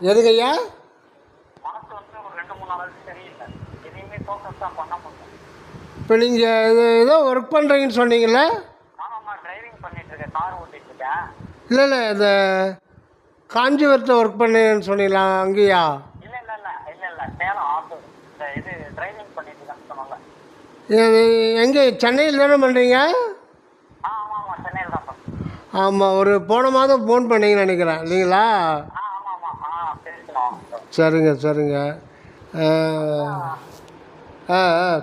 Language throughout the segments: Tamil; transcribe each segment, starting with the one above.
எதுங்கய்யா? மனசு வந்து ஒரு 2-3 நாளாவது சரியில்லை. எதையுமே ஃபோக்கஸாக பண்ண முடியல. இப்போ நீங்கள் ஏதோ ஒர்க் பண்ணுறீங்கன்னு சொன்னீங்களே? ஆமாம்மா, டிரைவிங் பண்ணிட்டு இருக்கேன், கார் ஓட்டிட்டு இருக்கேன். இல்லை இல்லை, இந்த காஞ்சிபுரத்தில் ஒர்க் பண்ணேன்னு சொன்னீங்களா, அங்கேயா? இல்லை இல்லை இல்லை இல்லை இல்லை, சேலம் ஆட்டோ. இந்த இது டிரைவிங் பண்ணிட்டு இருக்கேன்னு சொன்னாங்க. எங்கே, சென்னையில் தானே பண்ணுறீங்க? ஆமாம் ஆமாம், சென்னையில் தான் சார். ஆமாம், ஒரு போன மாதம் ஃபோன் பண்ணீங்கன்னு நினைக்கிறேன் இல்லைங்களா? ஆமாம் ஆமாம், பேசணும். சரிங்க சரிங்க.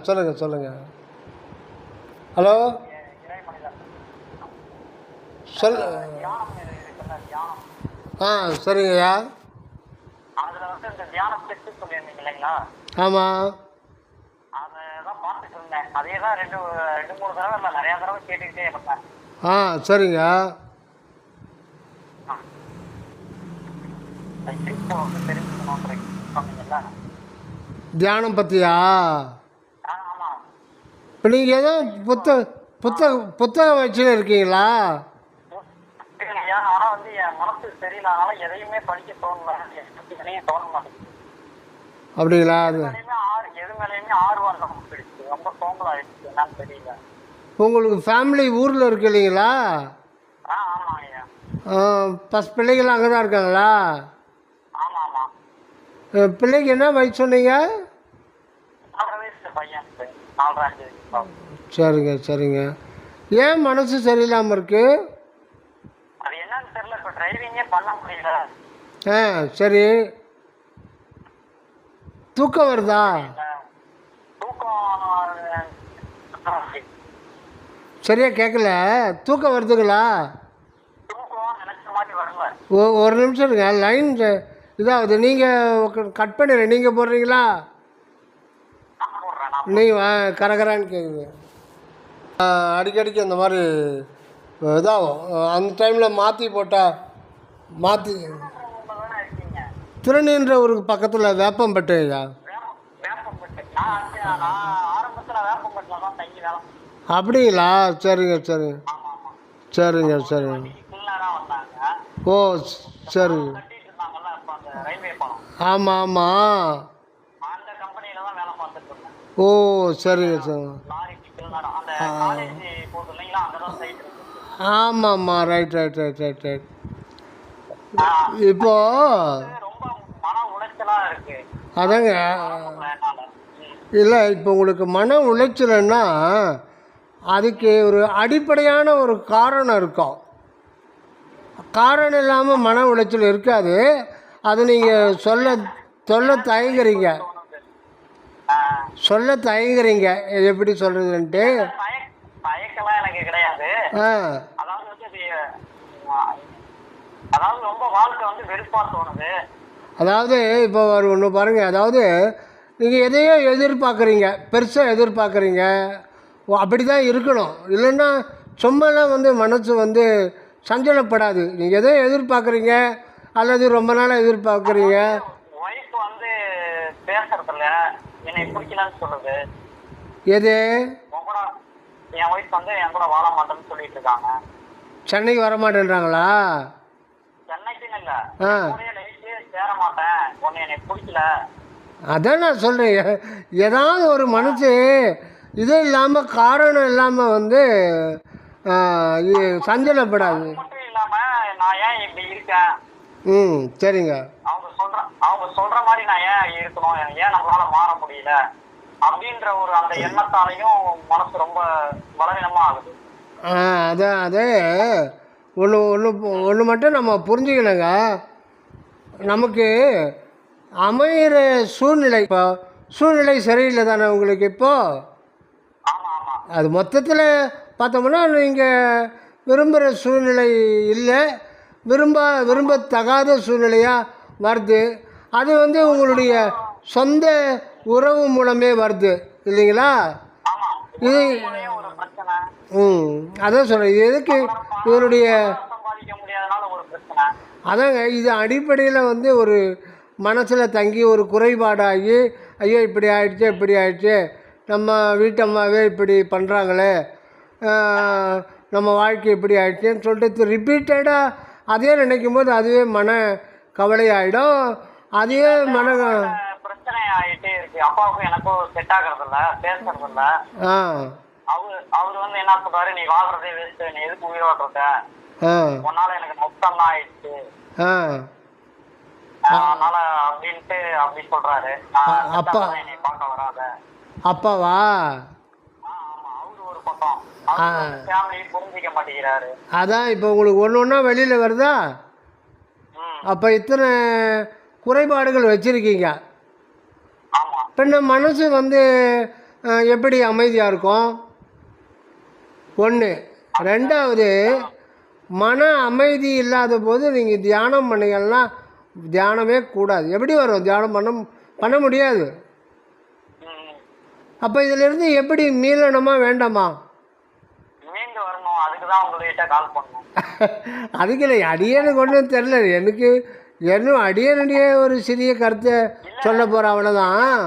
சொல்லுங்கள் சொல்லுங்கள். ஹலோ, இறைமணி தான் சொல். தியானம் இருக்குல்ல, தியானம். சரிங்கய்யா. அதில் வந்து இந்த தியானம் ஸ்டெப்ஸ் சொல்லியிருந்தீங்க இல்லைங்களா? ஆமாம். அதை தான் பார்த்துட்டு இருந்தேன். அதே தான் ரெண்டு 3 தடவை இல்லை, நிறையா தடவை கேட்டுக்கிட்டே இருப்பேன். சரிங்க. இப்போ வந்து தெரிஞ்சுக்கணும் சொன்னீங்கல்ல. தியானம் பற்றியா? ஆமாம். இப்போ நீங்கள் ஏதோ புத்தகம் வச்சுன்னு இருக்கீங்களா? ஆனால் வந்து என் மனசு சரியில்லை, அதனால எதையுமே படிக்க தோணல, எதையும் தோண மாட்டேங்குது. அப்படிங்களா? அது எது மேலேயுமே ஆர்வம் போயிடுச்சு, ரொம்ப சோம்பல் ஆயிடுச்சு, என்னன்னு தெரியல. உங்களுக்கு ஃபேமிலி ஊரில் இருக்கு இல்லைங்களா? ஆமாம் ஐயா. ஃபஸ்ட் பிள்ளைகள் அங்கே தான் இருக்காங்களா? ஆமாம் ஆமாம். பிள்ளைக்கு என்ன வயசு சொன்னீங்க? 4 வயசு பையனுக்கு, 4-5 வயசு. சரிங்க சரிங்க. ஏன் மனசு சரியில்லாமல் இருக்கு? அது என்னன்னு தெரியல, இப்போ டிரைவிங்கே பண்ண முடியல. சரி. தூக்கம் வருதா? தூக்கம் சரியா கேட்கல. தூக்கம் வருதுங்களா? தூக்கம் நினைச்ச மாதிரி வரல. ஒரு நிமிஷம் இருங்க, லைன் இதாகுது. நீங்கள் கட் பண்ணிடுறேன், நீங்கள் போடுறீங்களா? நான் போடுறேன். நீங்கள் கரகரான்னு கேட்குது. அடிக்கடிக்கு அந்த மாதிரி இதாகும். அந்த டைமில் மாற்றி போட்டால் மாற்றி. தானே இருக்கீங்க? திருநீன்ற ஒரு பக்கத்தில் வேப்பம்பட்டுயா. வேப்பம்பட்டு. நான் ஆரம்பத்தில் வேப்பம்பட்டில் தான் தங்கி வேலை. அப்படிங்களா? சரிங்க சரிங்க. ஆமாம் ஆமாம். சரிங்க சரிங்க. ஃபுல்லாக வந்தாங்க. ஓ சரி. கட்டிட்டு இருந்தாங்கல்ல இப்போ அந்த ரயில்வே பாலம், ஆமாம் ஆமாம். அந்த கம்பெனியில் தான் வேலை பார்த்துட்டு இருந்தேன். ஓ சரிங்க சரிங்க. லாரிக்கு திருநாடு அந்த காலேஜ் போகுது இல்லைங்களா, அங்கே தான் சைட் இருக்கு. ஆமாம்மா, right right right right right. இப்போது ரொம்ப மன உளைச்சலாக இருக்கு. அதாங்க. இல்லை, இப்போ உங்களுக்கு மன உளைச்சல்னா அதுக்கு ஒரு அடிப்படையான ஒரு காரணம் இருக்கும். காரணம் இல்லாமல் மன உளைச்சல் இருக்காது. அது நீங்கள் சொல்ல தயங்குறீங்க. எப்படி சொல்கிறதுன்ட்டு. தயக்கெல்லாம் எனக்கு கிடையாது. அதாவது வந்து அதாவது ரொம்ப வாழ்க்கை வந்து வெறுப்பா தோணுது. அதாவது இப்போ ஒன்று பாருங்கள். அதாவது நீங்கள் எதையோ எதிர்பார்க்குறீங்க, பெருசாக எதிர்பார்க்குறீங்க. அப்படி தான் இருக்கணும். இல்லைன்னா சும்மாலாம் வந்து மனசு வந்து சஞ்சலப்படாது. நீங்கள் எதோ எதிர்பார்க்குறீங்க அல்லது ரொம்ப நாளாக எதிர்பார்க்குறீங்க. ஒய்ஃப் வந்து பேசுறதில்ல, என்னை பிடிக்கலன்னு சொல்லுது. எது? என் ஒய்ஃப் வந்து என் கூட வாழ மாட்டேன்னு சொல்லிட்டு இருக்காங்க. சென்னைக்கு வர மாட்டேன்றாங்களா? சென்னைக்குன்னு இல்லை, ஒரே லைஃப்லேயே சேர மாட்டேன், ஒன்று என்னை பிடிக்கல. அதான் நான் சொல்கிறேன். ஏதாவது ஒரு மனசு இது இல்லாமல் காரணம் இல்லாமல் வந்து சஞ்சலப்படாது. மட்டும் இல்லாமல் நான் ஏன் இப்படி இருக்கேன்? சரிங்க. அவங்க சொல்ற மாதிரி நான் ஏன் இருக்கணும், ஏன் நம்மளால மாற முடியல அப்படின்ற ஒரு அந்த எண்ணத்தாலையும் மனசு ரொம்ப பலவீனமா ஆகுது. அதான் அதே ஒன்று மட்டும் நம்ம புரிஞ்சுக்கணுங்க. நமக்கு அமைகிற சூழ்நிலை, இப்போ சூழ்நிலை சரியில்லை தானே உங்களுக்கு? இப்போது அது மொத்தத்தில் பார்த்தோம்னா நீங்கள் விரும்புகிற சூழ்நிலை இல்லை, விரும்பத்தகாத சூழ்நிலையாக வருது. அது வந்து உங்களுடைய சொந்த உறவு மூலமே வருது இல்லைங்களா? இது அதான் சொல்கிறேன். இது எதுக்கு இதனுடைய அதாங்க, இது அடிப்படையில் வந்து ஒரு மனசில் தங்கி ஒரு குறைபாடாகி, ஐயோ இப்படி ஆயிடுச்சு, நம்ம வீட்டம்மாவே இப்படி பண்ணுறாங்களே, நம்ம வாழ்க்கை இப்படி ஆயிடுச்சுன்னு சொல்லிட்டு ரிப்பீட்டடாக அதே நினைக்கும் போது அதுவே மன கவலையாயிடும். அதே மன பிரச்சனை ஆயிட்டே இருக்கு. அப்பாவுக்கும் எனக்கும் செட் ஆகுறது இல்ல, பேசுறது இல்ல. ஆ அவர் வந்து என்ன சொல்றாரு, நீ வாழ்றதே வேஸ்ட், நீ எதுக்கு உயிரோடுறத, உன்னால எனக்கு நஷ்டம் தான் ஆயிடுச்சு, அதனால அப்படின்ட்டு அப்படி சொல்றாரு. அப்பா நீ பார்க்க வராத. அப்பாவா? ஆமா, அவரு ஒரு பக்கம் ஃபேமிலி புரிஞ்சிக்க மாட்டேங்கிறாரு. அதான் இப்போ உங்களுக்கு ஒன்று ஒன்றா வெளியில் வருதா? அப்போ இத்தனை குறைபாடுகள் வச்சுருக்கீங்க. பின்ன மனசு வந்து எப்படி அமைதியாக இருக்கும்? ஒன்று. ரெண்டாவது, மன அமைதி இல்லாத போது நீங்கள் தியானம் பண்ணீங்கன்னா தியானமே கூடாது. எப்படி வரும்? தியானம் பண்ண முடியாது. அப்போ இதிலிருந்து எப்படி மீளணுமா வேண்டாமா? மீண்டு வரணும். அதுக்கு தான் உங்கள்கிட்ட கால் பண்ணணும். அதுக்கு இல்லை, அடியனுக்கு ஒன்றும் தெரில. எனக்கு இன்னும் அடியனுடைய ஒரு சிறிய கருத்தை சொல்ல போகிற அவ்வளோதான்.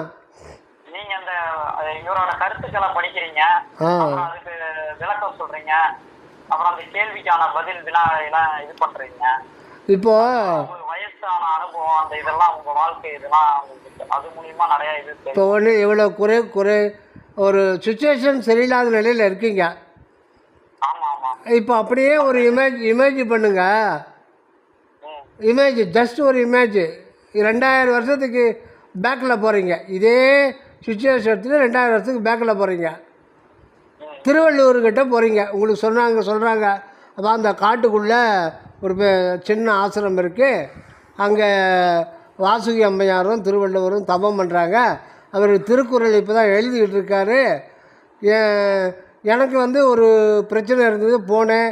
நீங்க அந்த இவரோட கருத்துக்களை படிக்கிறீங்க, அதுக்கு விளக்கம் சொல்றீங்க, அப்புறம் அந்த கேள்விக்கான பதில் வினா எல்லாம் இது பண்றீங்க. இப்போ வயசான அனுபவம், அந்த இதெல்லாம் உங்க வாழ்க்கை இதெல்லாம் அது மூலியமா நிறைய இது. இப்போ ஒன்று இவ்வளோ குறை ஒரு சுச்சுவேஷன் சரியில்லாத நிலையில் இருக்கீங்க. இப்போ அப்படியே ஒரு இமேஜ் பண்ணுங்க. ஜஸ்ட் ஒரு இமேஜ். 2000 வருஷத்துக்கு பேக்கில் போகிறீங்க. இதே சுச்சுவேஷத்தில் 2000 வருஷத்துக்கு பேக்கில் போகிறீங்க. திருவள்ளூர்கிட்ட போகிறீங்க. உங்களுக்கு சொல்கிறாங்க அதான் அந்த காட்டுக்குள்ளே ஒரு சின்ன ஆசிரமம் இருக்குது. அங்கே வாசுகி அம்மையாரும் திருவள்ளுவரும் தபம் பண்ணுறாங்க. அவர் திருக்குறள் இப்போ தான் எழுதிக்கிட்டு இருக்காரு. எனக்கு வந்து ஒரு பிரச்சனை இருந்தது, போனேன்.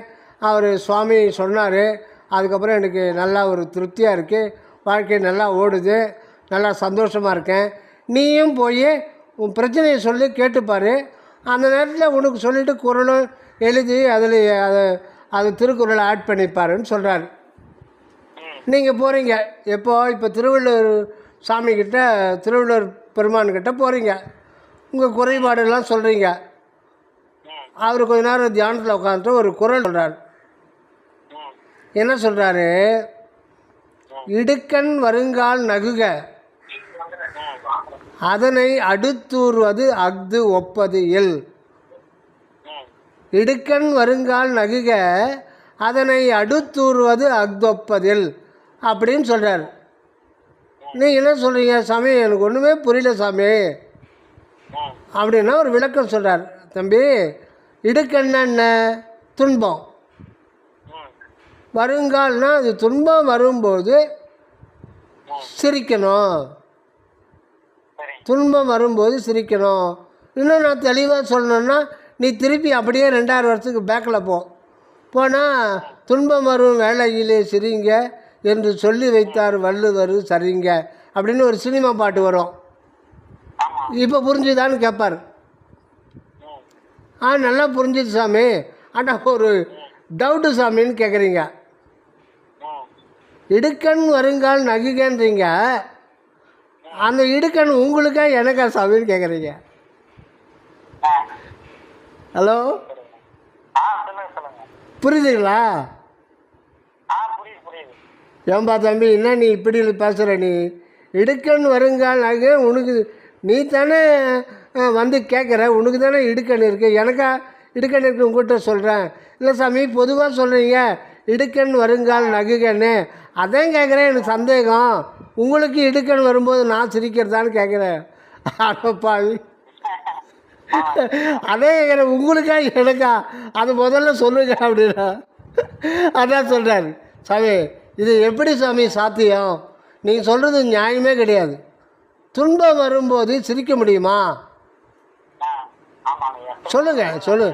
அவர் சுவாமி சொன்னார். அதுக்கப்புறம் எனக்கு நல்லா ஒரு திருப்தியாக இருக்குது, வாழ்க்கை நல்லா ஓடுது, நல்லா சந்தோஷமாக இருக்கேன். நீயும் போய் உன் பிரச்சனையை சொல்லி கேட்டுப்பார். அந்த நேரத்தில் உனக்கு சொல்லிவிட்டு குறளும் எழுதி அதில் அது திருக்குறளை ஆட் பண்ணிப்பாருன்னு சொல்கிறாரு. நீங்கள் போகிறீங்க. இப்போ திருவள்ளுவர் சாமிக்கிட்ட, திருவள்ளுவர் பெருமான்கிட்ட போகிறீங்க. உங்கள் குறைபாடெல்லாம் சொல்கிறீங்க. அவர் கொஞ்ச நேரம் தியானத்தில் உட்காந்துட்டு ஒரு குறள் சொல்கிறார். என்ன சொல்கிறாரு? இடுக்கண் வருங்கால் நகுக, அதனை அடுத்தூறுவது அஃது ஒப்பது இல். இடுக்கண் வருங்கால் நகுக, அதனை அடுத்தூறுவது அஃதொப்பதில் அப்படின்னு சொல்கிறார். நீங்கள் என்ன சொல்கிறீங்க? சாமி எனக்கு ஒன்றுமே புரியல சாமி அப்படின்னா ஒரு விளக்கம் சொல்கிறார். தம்பி, இடுக்கண்ணா என்ன? துன்பம். வருங்கால்னா அது துன்பம் வரும்போது சிரிக்கணும். துன்பம் வரும்போது சிரிக்கணும். இன்னும் நான் தெளிவாக சொல்லணுன்னா, நீ திருப்பி அப்படியே 2000 வருஷத்துக்கு பேக்கில் போனால் துன்பம் வரும் வேளையிலே சிரிங்க என்று சொல்லி வைத்தார் வள்ளுவர் சரிங்க அப்படின்னு ஒரு சினிமா பாட்டு வரும். இப்போ புரிஞ்சுதான்னு கேட்பார். நல்லா புரிஞ்சுது சாமி, ஆனால் ஒரு டவுட்டு சாமின்னு கேட்குறீங்க. இடுக்கண் வருங்கால் நகுகன்றீங்க, அந்த இடுக்கண் உங்களுக்கா எனக்கா சாமின்னு கேட்குறீங்க. ஹலோ, புரியுதுங்களா? ஏன்பா தம்பி, என்ன நீ இப்படி பேசுகிற? நீ இடுக்கண் வருங்கால் நகை உனக்கு நீ தானே வந்து கேட்குற, உனக்கு தானே இடுக்கண் இருக்குது, எனக்கா இடுக்கண் இருக்குது உங்கள்கிட்ட சொல்கிறேன். இல்லை சாமி, பொதுவாக சொல்கிறீங்க இடுக்கண் வருங்கால் நகுகன்னு, அதான் கேட்குறேன். எனக்கு சந்தேகம், உங்களுக்கு இடுக்கண் வரும்போது நான் சிரிக்கிறதான்னு கேட்குறேன். அடப்பாவி, அதே கேட்குறேன். உங்களுக்கா எனக்கா அது முதல்ல சொல்லுங்க அப்படின்னா. அதான் சொல்கிறார். சாமி, இது எப்படி சாமி சாத்தியம்? நீங்கள் சொல்கிறது நியாயமே கிடையாது. துன்பம் வரும்போது சிரிக்க முடியுமா? சொல்லு.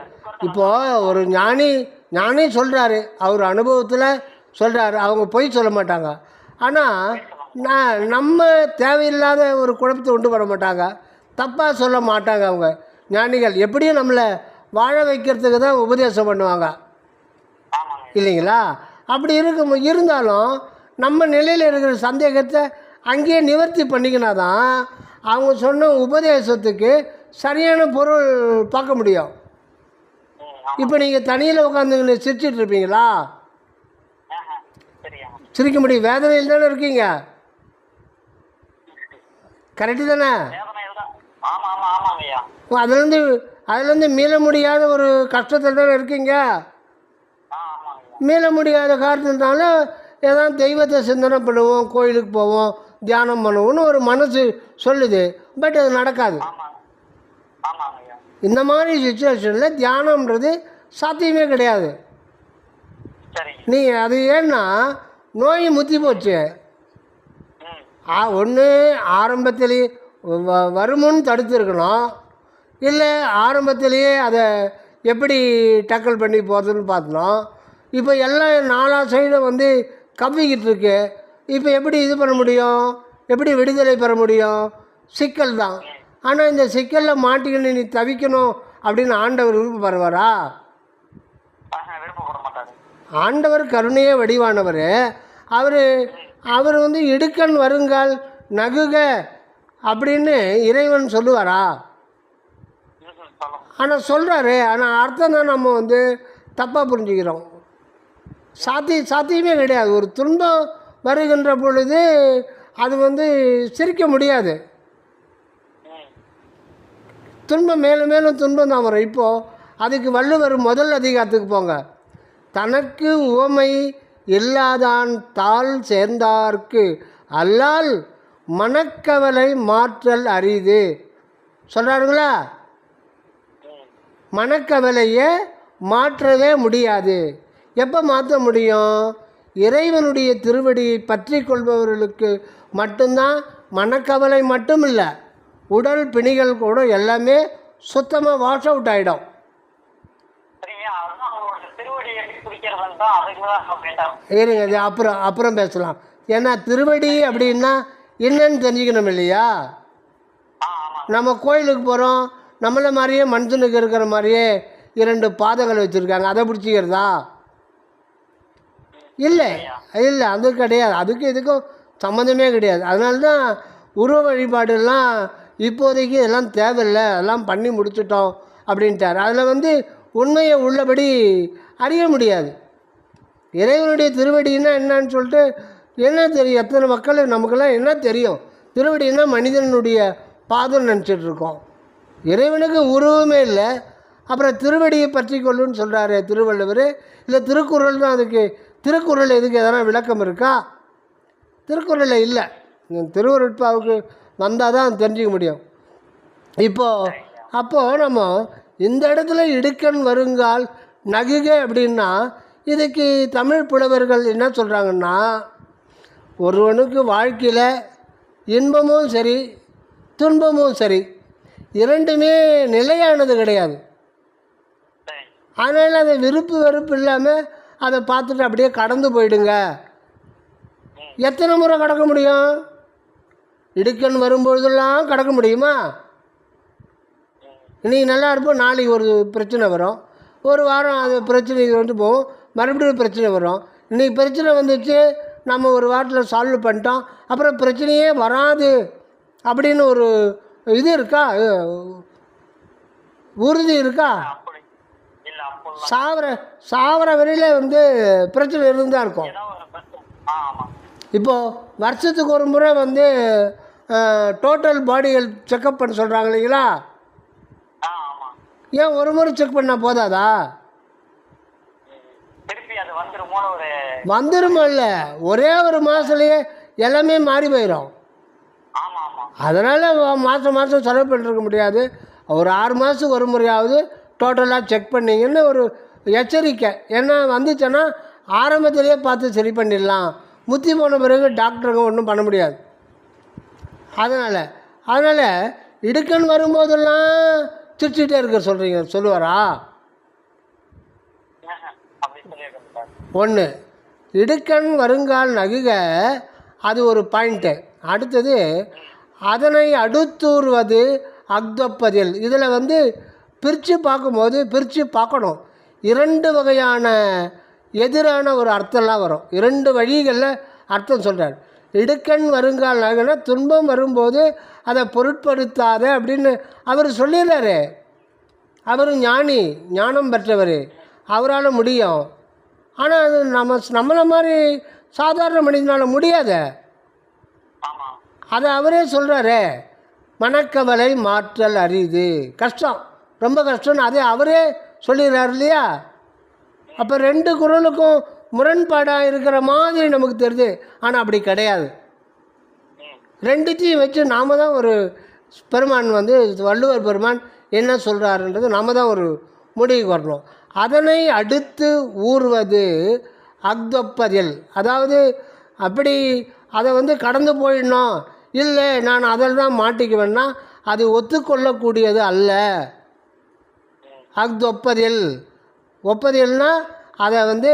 இப்போது ஒரு ஞானி சொல்கிறாரு, அவர் அனுபவத்தில் சொல்கிறாரு, அவங்க பொய் சொல்ல மாட்டாங்க. ஆனால் நம்ம தேவையில்லாத ஒரு குழப்பத்தை உண்டு பண்ண மாட்டாங்க, தப்பாக சொல்ல மாட்டாங்க. அவங்க ஞானிகள் எப்படியும் நம்மளை வாழ வைக்கிறதுக்கு தான் உபதேசம் பண்ணுவாங்க, இல்லைங்களா? அப்படி இருந்தாலும் நம்ம நிலையில் இருக்கிற சந்தேகத்தை அங்கேயே நிவர்த்தி பண்ணிக்கினா தான் அவங்க சொன்ன உபதேசத்துக்கு சரியான பொருள் பார்க்க முடியும். இப்போ நீங்கள் தனியில் உட்காந்துக்கின்னு சிரிச்சிட்டு இருப்பீங்களா? சிரிக்க முடியும். வேதனையில் தானே இருக்கீங்க, கரெக்டு தானே? வேதனையில் தான். ஆமா ஆமா ஆமாங்க ஐயா. அதுலேருந்து மீள முடியாத ஒரு கஷ்டத்தில் தானே இருக்கீங்க. ஆமாங்க ஐயா. மீள முடியாத காரணத்தினால ஏதாவது தெய்வத்தை சிந்தனை பண்ணுவோம், கோயிலுக்கு போவோம், தியானம் பண்ணுவோம்னு ஒரு மனசு சொல்லுது. பட் அது நடக்காது. ஆமாங்க ஆமாங்க ஐயா. இந்த மாதிரி சுச்சுவேஷனில் தியானம்ன்றது சாத்தியமே கிடையாது. சரிங்க. நீ அது ஏன்னா நோய் முத்தி போச்சு. ஒன்று ஆரம்பத்திலேயே வருமுன்னு தடுத்துருக்கணும், இல்லை ஆரம்பத்திலேயே அதை எப்படி டேக்கிள் பண்ணி போகிறதுன்னு பார்த்தோம். இப்போ எல்லாம் நாலா சைடும் வந்து கவ்விக்கிட்டு இருக்கு. இப்போ எப்படி இது பண்ண முடியும், எப்படி விடுதலை பெற முடியும்? சிக்கல் தான். ஆனால் இந்த சிக்கலில் மாட்டிக்கின்னு நீ தவிக்கணும் அப்படின்னு ஆண்டவர் விருப்பப்படுவாரா? விருப்பப்பட மாட்டாரு. ஆண்டவர் கருணையே வடிவானவர். அவர் வந்து இடுக்கண் வருங்கால் நகுக அப்படின்னு இறைவன் சொல்லுவாரா? ஆனால் சொல்கிறாரு. ஆனால் அர்த்தம் தான் நம்ம வந்து தப்பாக புரிஞ்சுக்கிறோம். சாத்தியமே கிடையாது. ஒரு துன்பம் வருகின்ற பொழுது அது வந்து சிரிக்க முடியாது. துன்பம் மேலும் மேலும் துன்பம் தான் வரும். இப்போது அதுக்கு வள்ளுவர் முதல் அதிகாரத்துக்கு போங்க. தனக்கு உவமை இல்லாதான் தாள் சேர்ந்தார்க்கு அல்லால் மனக்கவலை மாற்றல் அரிது சொல்கிறாருங்களா? மனக்கவலையை மாற்றவே முடியாது. எப்போ மாற்ற முடியும்? இறைவனுடைய திருவடியை பற்றி கொள்பவர்களுக்கு மட்டும்தான் மனக்கவலை மட்டும் இல்லை, உடல் பிணிகள் கூட எல்லாமே சுத்தமாக வாஷ் அவுட் ஆகிடும். இருங்க, இது அப்புறம் பேசலாம். ஏன்னா திருவடி அப்படின்னா என்னன்னு தெரிஞ்சுக்கணும் இல்லையா? நம்ம கோயிலுக்கு போகிறோம், நம்மளை மாதிரியே மனுஷனுக்கு இருக்கிற மாதிரியே 2 பாதங்கள் வச்சுருக்காங்க, அதை பிடிச்சிக்கிறதா? இல்லை இல்லை, அது கிடையாது. அதுக்கும் இதுக்கும் சம்மந்தமே கிடையாது. அதனால தான் உருவ வழிபாடுலாம் இப்போதைக்கு எல்லாம் தேவையில்லை, எல்லாம் பண்ணி முடிச்சிட்டோம் அப்படின்ட்டார். அதில் வந்து உண்மையை உள்ளபடி அறிய முடியாது. இறைவனுடைய திருவடின்னா என்னன்னு சொல்லிட்டு என்ன தெரியும்? எத்தனை மக்கள் நமக்கெல்லாம் என்ன தெரியும்? திருவடின்னா மனிதனுடைய பாதம் நினச்சிட்டு இருக்கோம். இறைவனுக்கு உருவமே இல்லை, அப்புறம் திருவடியை பற்றி கொள்ளுன்னு சொல்கிறாரு திருவள்ளுவர். இல்லை திருக்குறள் தான் அதுக்கு. திருக்குறள் எதுக்கு எதனா விளக்கம் இருக்கா? திருக்குறளில் இல்லை. திருவருட்பாவுக்கு வந்தால் தான் தெரிஞ்சிக்க முடியும். அப்போது நம்ம இந்த இடத்துல இடுக்கண் வருங்கால் நகுக அப்படின்னா இதுக்கு தமிழ் புலவர்கள் என்ன சொல்கிறாங்கன்னா, ஒருவனுக்கு வாழ்க்கையில் இன்பமும் சரி துன்பமும் சரி இரண்டுமே நிலையானது கிடையாது. அதனால் அதை விருப்பு வெறுப்பு இல்லாமல் அதை பார்த்துட்டு அப்படியே கடந்து போயிடுங்க. எத்தனை முறை கடக்க முடியும்? இடுக்கண் வரும்பொழுதெல்லாம் கடக்க முடியுமா? இன்றைக்கி நல்லா இருப்போம், நாளைக்கு ஒரு பிரச்சனை வரும், ஒரு வாரம் அது பிரச்சனை வந்து போகும், மறுபடியும் பிரச்சனை வரும். இன்றைக்கி பிரச்சனை வந்துச்சு, நம்ம ஒரு வாரத்தில் சால்வ் பண்ணிட்டோம், அப்புறம் பிரச்சனையே வராது அப்படின்னு ஒரு இது இருக்கா? உறுதி இருக்கா? சாவர வரையில் வந்து பிரச்சனை இருந்தால் இருக்கும். இப்போது வருஷத்துக்கு ஒரு முறை வந்து டோட்டல் பாடி ஹெல்த் செக்கப் பண்ண சொல்கிறாங்க இல்லைங்களா? ஏன் ஒரு முறை செக் பண்ணால் போதாதா? வந்துருமா? இல்லை, ஒரே ஒரு மாதத்துலேயே எல்லாமே மாறி போயிடும். அதனால் மாதம் மாதம் செலவு பண்ணிருக்க முடியாது. ஒரு 6 மாதத்துக்கு ஒரு முறையாவது டோட்டலாக செக் பண்ணிங்கன்னு ஒரு எச்சரிக்கை. ஏன்னா வந்துச்சுன்னா ஆரம்பத்திலேயே பார்த்து சரி பண்ணிடலாம், முத்தி போன பிறகு டாக்டருங்க ஒன்றும் பண்ண முடியாது. அதனால் இடுக்கண் வரும்போதெல்லாம் சிரிச்சுட்டே இருக்க சொல்லுவாரா? ஒன்று, இடுக்கண் வருங்கால் நகுக, அது ஒரு பாயிண்ட்டு. அடுத்தது, அதனை அடுத்தூறுவது அக்தொப்பதில். இதில் வந்து பிரித்து பார்க்கணும். 2 வகையான எதிரான ஒரு அர்த்தம்லாம் வரும். 2 வழிகளில் அர்த்தம் சொல்கிறார். இடுக்கண் வருங்கால் நகுனா துன்பம் வரும்போது அதை பொருட்படுத்தாத அப்படின்னு அவர் சொல்லிடுறாரு. அவர் ஞானி, ஞானம் பெற்றவர், அவரால் முடியும். ஆனால் அது நம்மளை மாதிரி சாதாரண மனிதனால் முடியாது. ஆமா. அதை அவரே சொல்கிறாரே, மனக்கவலை மாற்றல் அரிது, கஷ்டம், ரொம்ப கஷ்டம்னு அதே அவரே சொல்லிடுறாரு இல்லையா? அப்போ 2 குறளுக்கும் முரண்பாடாக இருக்கிற மாதிரி நமக்கு தெரியுது. ஆனால் அப்படி கிடையாது. 2த்தையும் வச்சு நாம் தான் ஒரு பெருமான் வந்து வள்ளுவர் பெருமான் என்ன சொல்கிறாருன்றது நாம் தான் ஒரு முடிவுக்கு வரணும். அதனை அடுத்து ஊறுவது அக்தொப்பதில், அதாவது அப்படி அதை வந்து கடந்து போயிடணும், இல்லை நான் அதில் தான் மாட்டிக்குவேன்னா அது ஒத்துக்கொள்ளக்கூடியது அல்ல. அக்தொப்பதில், ஒப்பதில்னா அதை வந்து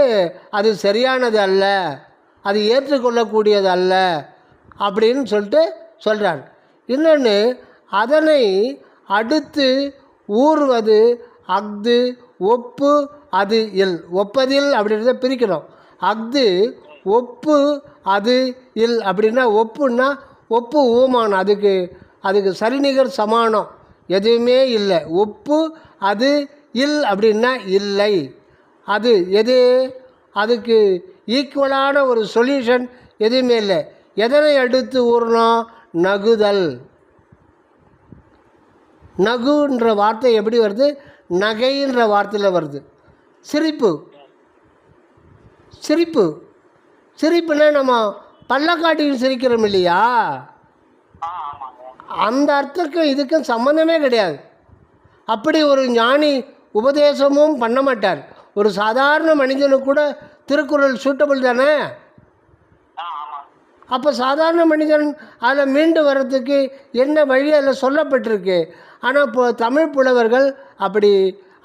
அது சரியானது அல்ல, அது ஏற்றுக்கொள்ளக்கூடியது அல்ல அப்படின்னு சொல்லிட்டு சொல்கிறார். இன்னொன்று, அதனை அடுத்து ஊறுவது அஃது ஒப்பு அது இல். ஒப்பதில் அப்படின்றத பிரிக்கணும். அஃது ஒப்பு அது இல் அப்படின்னா, ஒப்புன்னா ஒப்பு ஊமானம், அதுக்கு சரிநிகர் சமானம் எதுவுமே இல்லை. ஒப்பு அது இல் அப்படின்னா இல்லை. அது எது, அதுக்கு ஈக்குவலான ஒரு சொல்யூஷன் எதுவுமே இல்லை. எதனை அடுத்து ஊறணும்? நகுதல். நகுன்ற வார்த்தை எப்படி வருது? நகைன்ற வார்த்தையில் வருது. சிரிப்பு, சிரிப்பு, சிரிப்புன்னா நம்ம பள்ளக்காட்டின்னு சிரிக்கிறோம் இல்லையா? அந்த அர்த்தத்துக்கும் இதுக்கும் சம்மந்தமே கிடையாது. அப்படி ஒரு ஞானி உபதேசமும் பண்ண மாட்டார். ஒரு சாதாரண மனிதனுக்கு கூட திருக்குறள் சூட்டபிள் தானே. அப்போ சாதாரண மனிதன் அதில் மீண்டு வர்றதுக்கு என்ன வழி அதில் சொல்லப்பட்டிருக்கு. ஆனால் இப்போ தமிழ் புலவர்கள் அப்படி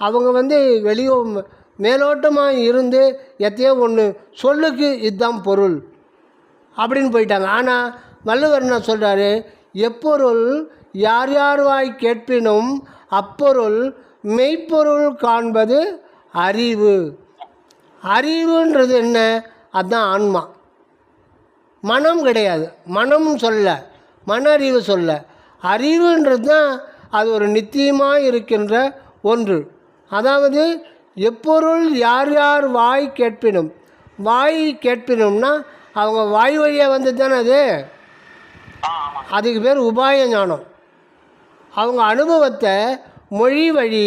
அவங்க வந்து வெளியே மேலோட்டமாக இருந்து எத்தையோ ஒன்று சொல்லுக்கு இதுதான் பொருள் அப்படின்னு போயிட்டாங்க. ஆனால் வள்ளுவர் என்ன சொல்கிறாரு? எப்பொருள் யார் யார் வாய் கேட்பினும் அப்பொருள் மெய்ப்பொருள் காண்பது அறிவு. அறிவுன்றது என்ன? அதுதான் ஆன்மா. மனம் கிடையாது. மனம் சொல்ல, மன அறிவு சொல்ல, அறிவுன்றது தான் அது ஒரு நித்தியமாக இருக்கின்ற ஒன்று. அதாவது எப்பொருள் யார் யார் வாய் கேட்பினும், வாய் கேட்பினும்னா அவங்க வாய் வழியாக வந்து தானே அது, அதுக்கு பேர் உபாய ஞானம். அவங்க அனுபவத்தை மொழி வழி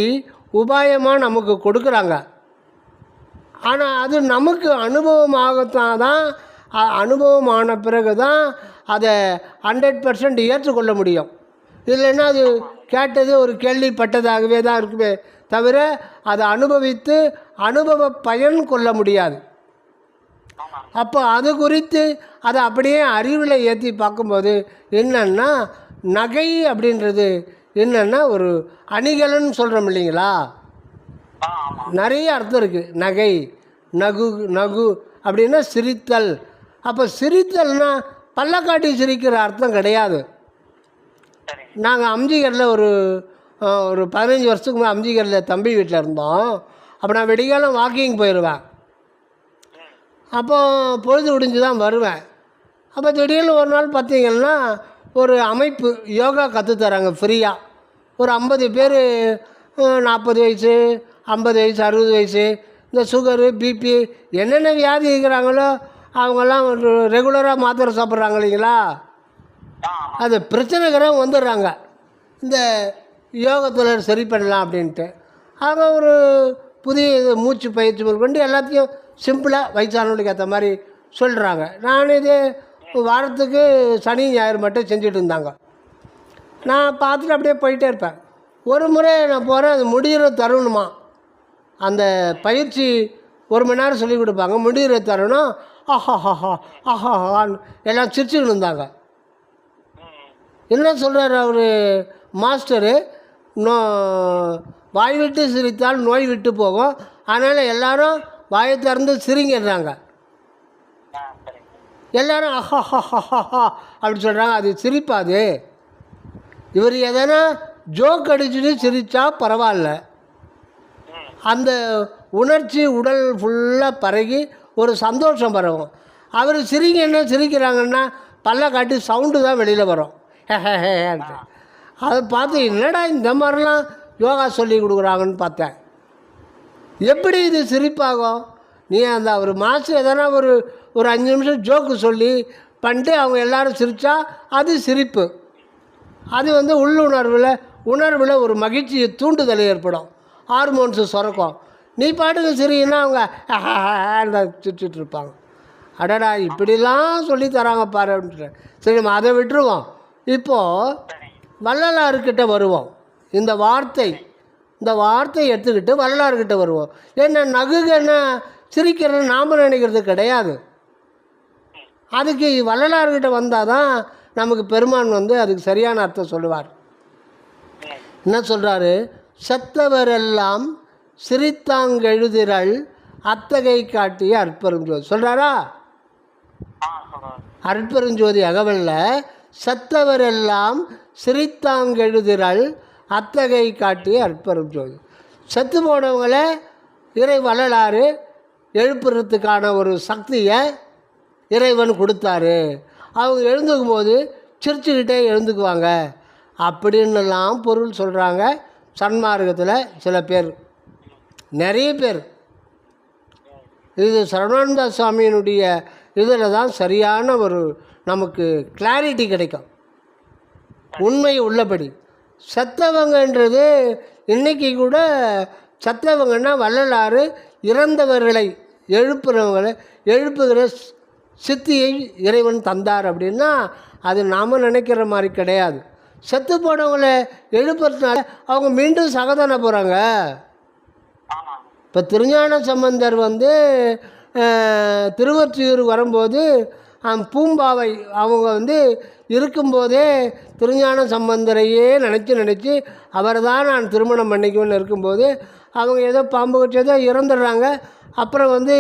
உபாயமாக நமக்கு கொடுக்குறாங்க. ஆனால் அது நமக்கு அனுபவமாகத்தான் தான், அனுபவமான பிறகு தான் அதை 100% ஏற்றுக்கொள்ள முடியும். இல்லைன்னா அது கேட்டது ஒரு கேள்விப்பட்டதாகவே தான் இருக்குமே தவிர அதை அனுபவித்து அனுபவ பயன் கொள்ள முடியாது. அப்போ அது குறித்து அதை அப்படியே அறிவில் ஏற்றி பார்க்கும்போது என்னன்னா, நகை அப்படின்றது என்னென்னா ஒரு அணிகலன்னு சொல்கிறோம் இல்லைங்களா? நிறைய அர்த்தம் இருக்குது. நகை, நகு, நகு அப்படின்னா சிரித்தல். அப்போ சிரித்தல்னா பள்ளக்காட்டி சிரிக்கிற அர்த்தம் கிடையாது. நாங்கள் அம்ஜிகரில் ஒரு 15 வருஷத்துக்கு முன்னாடி அம்ஜிகரில் தம்பி வீட்டில் இருந்தோம். அப்போ நான் வெடிகாலம் வாக்கிங் போயிடுவேன். அப்போ பொழுது விடிஞ்சு தான் வருவேன். அப்போ திடீர்னு ஒரு நாள் பார்த்திங்கன்னா ஒரு அமைப்பு யோகா கற்றுத்தராங்க ஃப்ரீயாக. ஒரு 50 பேர், 40 வயசு, 50 வயசு, 60 வயசு, இந்த சுகரு, பிபி என்னென்ன வியாதி இருக்கிறாங்களோ அவங்கெல்லாம் ரெகுலராக மாத்திரை சாப்பிட்றாங்க இல்லைங்களா? அது பிரச்சனைக்கிறவங்க வந்துடுறாங்க இந்த யோகத்தில் சரி பண்ணலாம் அப்படின்ட்டு. அவங்க ஒரு புதிய மூச்சு பயிற்சி கொண்டு எல்லாத்தையும் சிம்பிளாக வயசானவங்களுக்கு ஏற்ற மாதிரி சொல்கிறாங்க. நான் இது வாரத்துக்கு சனி ஞாயிறு மட்டும் செஞ்சுட்டு இருந்தாங்க. நான் பார்த்துட்டு அப்படியே போயிட்டே இருப்பேன். ஒரு முறை நான் போகிறேன், அது முடிகிற தருணமா அந்த பயிற்சி 1 மணி நேரம் சொல்லிக் கொடுப்பாங்க. முடிகிற தருணம் ஆஹாஹாஹா ஆஹாஹான்னு எல்லாம் சிரிச்சுக்கிட்டு இருந்தாங்க. என்ன சொல்கிறார் அவர் மாஸ்டரு? வாய் விட்டு சிரித்தால் நோய் விட்டு போகும், அதனால் எல்லோரும் வாயை திறந்து சிரிங்கிறாங்க. எல்லோரும் ஆஹாஹாஹா அப்படி சொல்கிறாங்க. அது சிரிப்பாது. இவர் எதனா ஜோக் அடிச்சுட்டு சிரித்தா பரவாயில்ல. அந்த உணர்ச்சி உடல் ஃபுல்லாக பரகி ஒரு சந்தோஷம் பரவும். அவர் சிரிங்க என்ன சிரிக்கிறாங்கன்னா பல்ல காட்டி சவுண்டு தான் வெளியில் வரும். அதை பார்த்து என்னடா இந்த மாதிரிலாம் யோகா சொல்லி கொடுக்குறாங்கன்னு பார்த்தேன். எப்படி இது சிரிப்பாகும்? நீ அந்த ஒரு மாதம் எதனா ஒரு 5 நிமிஷம் ஜோக்கு சொல்லி பண்ணிட்டு அவங்க எல்லோரும் சிரித்தா அது சிரிப்பு. அது வந்து உணர்வில் ஒரு மகிழ்ச்சியை தூண்டுதல் ஏற்படும், ஹார்மோன்ஸு சுரக்கும். நீ பாட்டுக்கு சிரின்னா அவங்க சிரிச்சிட்டு இருப்பாங்க. அடடா இப்படிலாம் சொல்லி தராங்க பாரு அப்படின்ட்டு. சரி நம்ம அதை விட்டுருவோம். இப்போது வள்ளலார்கிட்ட வருவோம். இந்த வார்த்தை எடுத்துக்கிட்டு வள்ளலார்கிட்ட வருவோம். என்ன நகுகன்னா சிரிக்கிறது நாம் நினைக்கிறது கிடையாது. அதுக்கு வள்ளலார்கிட்ட வந்தால் தான் நமக்கு பெருமான் வந்து அதுக்கு சரியான அர்த்தம் சொல்லுவார். என்ன சொல்கிறாரு? செத்தவரெல்லாம் சிரித்தாங்கெழுதிரள் அத்தகை காட்டிய அற்பெருஞ்சோதி சொல்கிறாரா? அற்பெருஞ்சோதி அகவலில் செத்தவரெல்லாம் சிரித்தாங்கெழுதிரள் அத்தகை காட்டிய அற்பெருஞ்சோதி. செத்து போனவங்களை இறை வள்ளலார் எழுப்புறதுக்கான ஒரு சக்தியை இறைவன் கொடுத்தாரு. அவங்க எழுந்துக்கும் போது சிரிச்சுக்கிட்டே எழுந்துக்குவாங்க அப்படின்னுலாம் பொருள் சொல்கிறாங்க சன்மார்க்கத்தில் சில பேர், நிறைய பேர். இது சரவணானந்த சுவாமியினுடைய இதில் தான் சரியான ஒரு நமக்கு கிளாரிட்டி கிடைக்கும், உண்மை உள்ளபடி. செத்தவங்கன்றது இன்றைக்கி கூட செத்தவங்கன்னா வள்ளலார் இறந்தவர்களை எழுப்புகிற சித்தியை இறைவன் தந்தார் அப்படின்னா அது நாம் நினைக்கிற மாதிரி கிடையாது. செத்து போனவங்களை எழுப்புறதுனால அவங்க மீண்டும் சகதான போகிறாங்க. இப்போ திருஞான சம்பந்தர் வந்து திருவொற்றியூர் வரும்போது பூம்பாவை அவங்க வந்து இருக்கும்போதே திருஞான சம்பந்தரையே நினச்சி அவர் தான் நான் திருமணம் பண்ணிக்குவேன்னு இருக்கும்போது அவங்க ஏதோ பாம்பு கட்சியதோ இறந்துடுறாங்க. அப்புறம் வந்து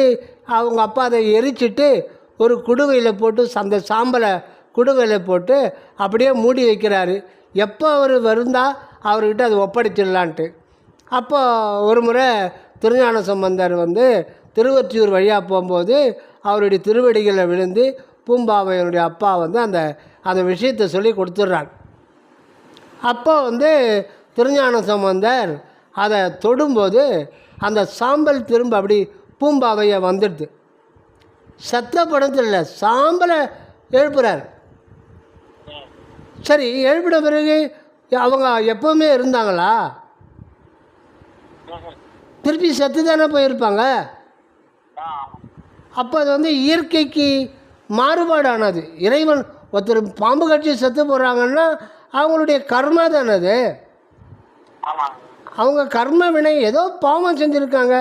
அவங்க அப்பா அதை எரிச்சிட்டு ஒரு குடுவையில் போட்டு அந்த சாம்பலை குடுவையில் போட்டு அப்படியே மூடி வைக்கிறாரு. எப்போ அவர் வருந்தால் அவர்கிட்ட அது ஒப்படைச்சிடலான்ட்டு. அப்போ ஒரு முறை திருஞான சம்பந்தர் வந்து திருவொற்றியூர் வழியாக போகும்போது அவருடைய திருவடிகளை விழுந்து பூம்பாவையனுடைய அப்பா வந்து அந்த விஷயத்தை சொல்லி கொடுத்துட்றார். அப்போ வந்து திருஞான சம்பந்தர் அதை தொடும்போது அந்த சாம்பல் திரும்ப அப்படி பூம்பாவையை வந்துடுது. சத்த படத்தில் இல்லை, சாம்பலை எழுப்புறார். சரி, எழுப்பின பிறகு அவங்க எப்போவுமே இருந்தாங்களா? திருப்பி செத்து தானே போயிருப்பாங்க. அப்போ அது வந்து இயற்கைக்கு மாறுபாடானது. இறைவன் ஒருத்தர் பாம்பு கட்சி செத்து போகிறாங்கன்னா அவங்களுடைய கர்மா தானே அது. அவங்க கர்ம வினை ஏதோ பாவம் செஞ்சுருக்காங்க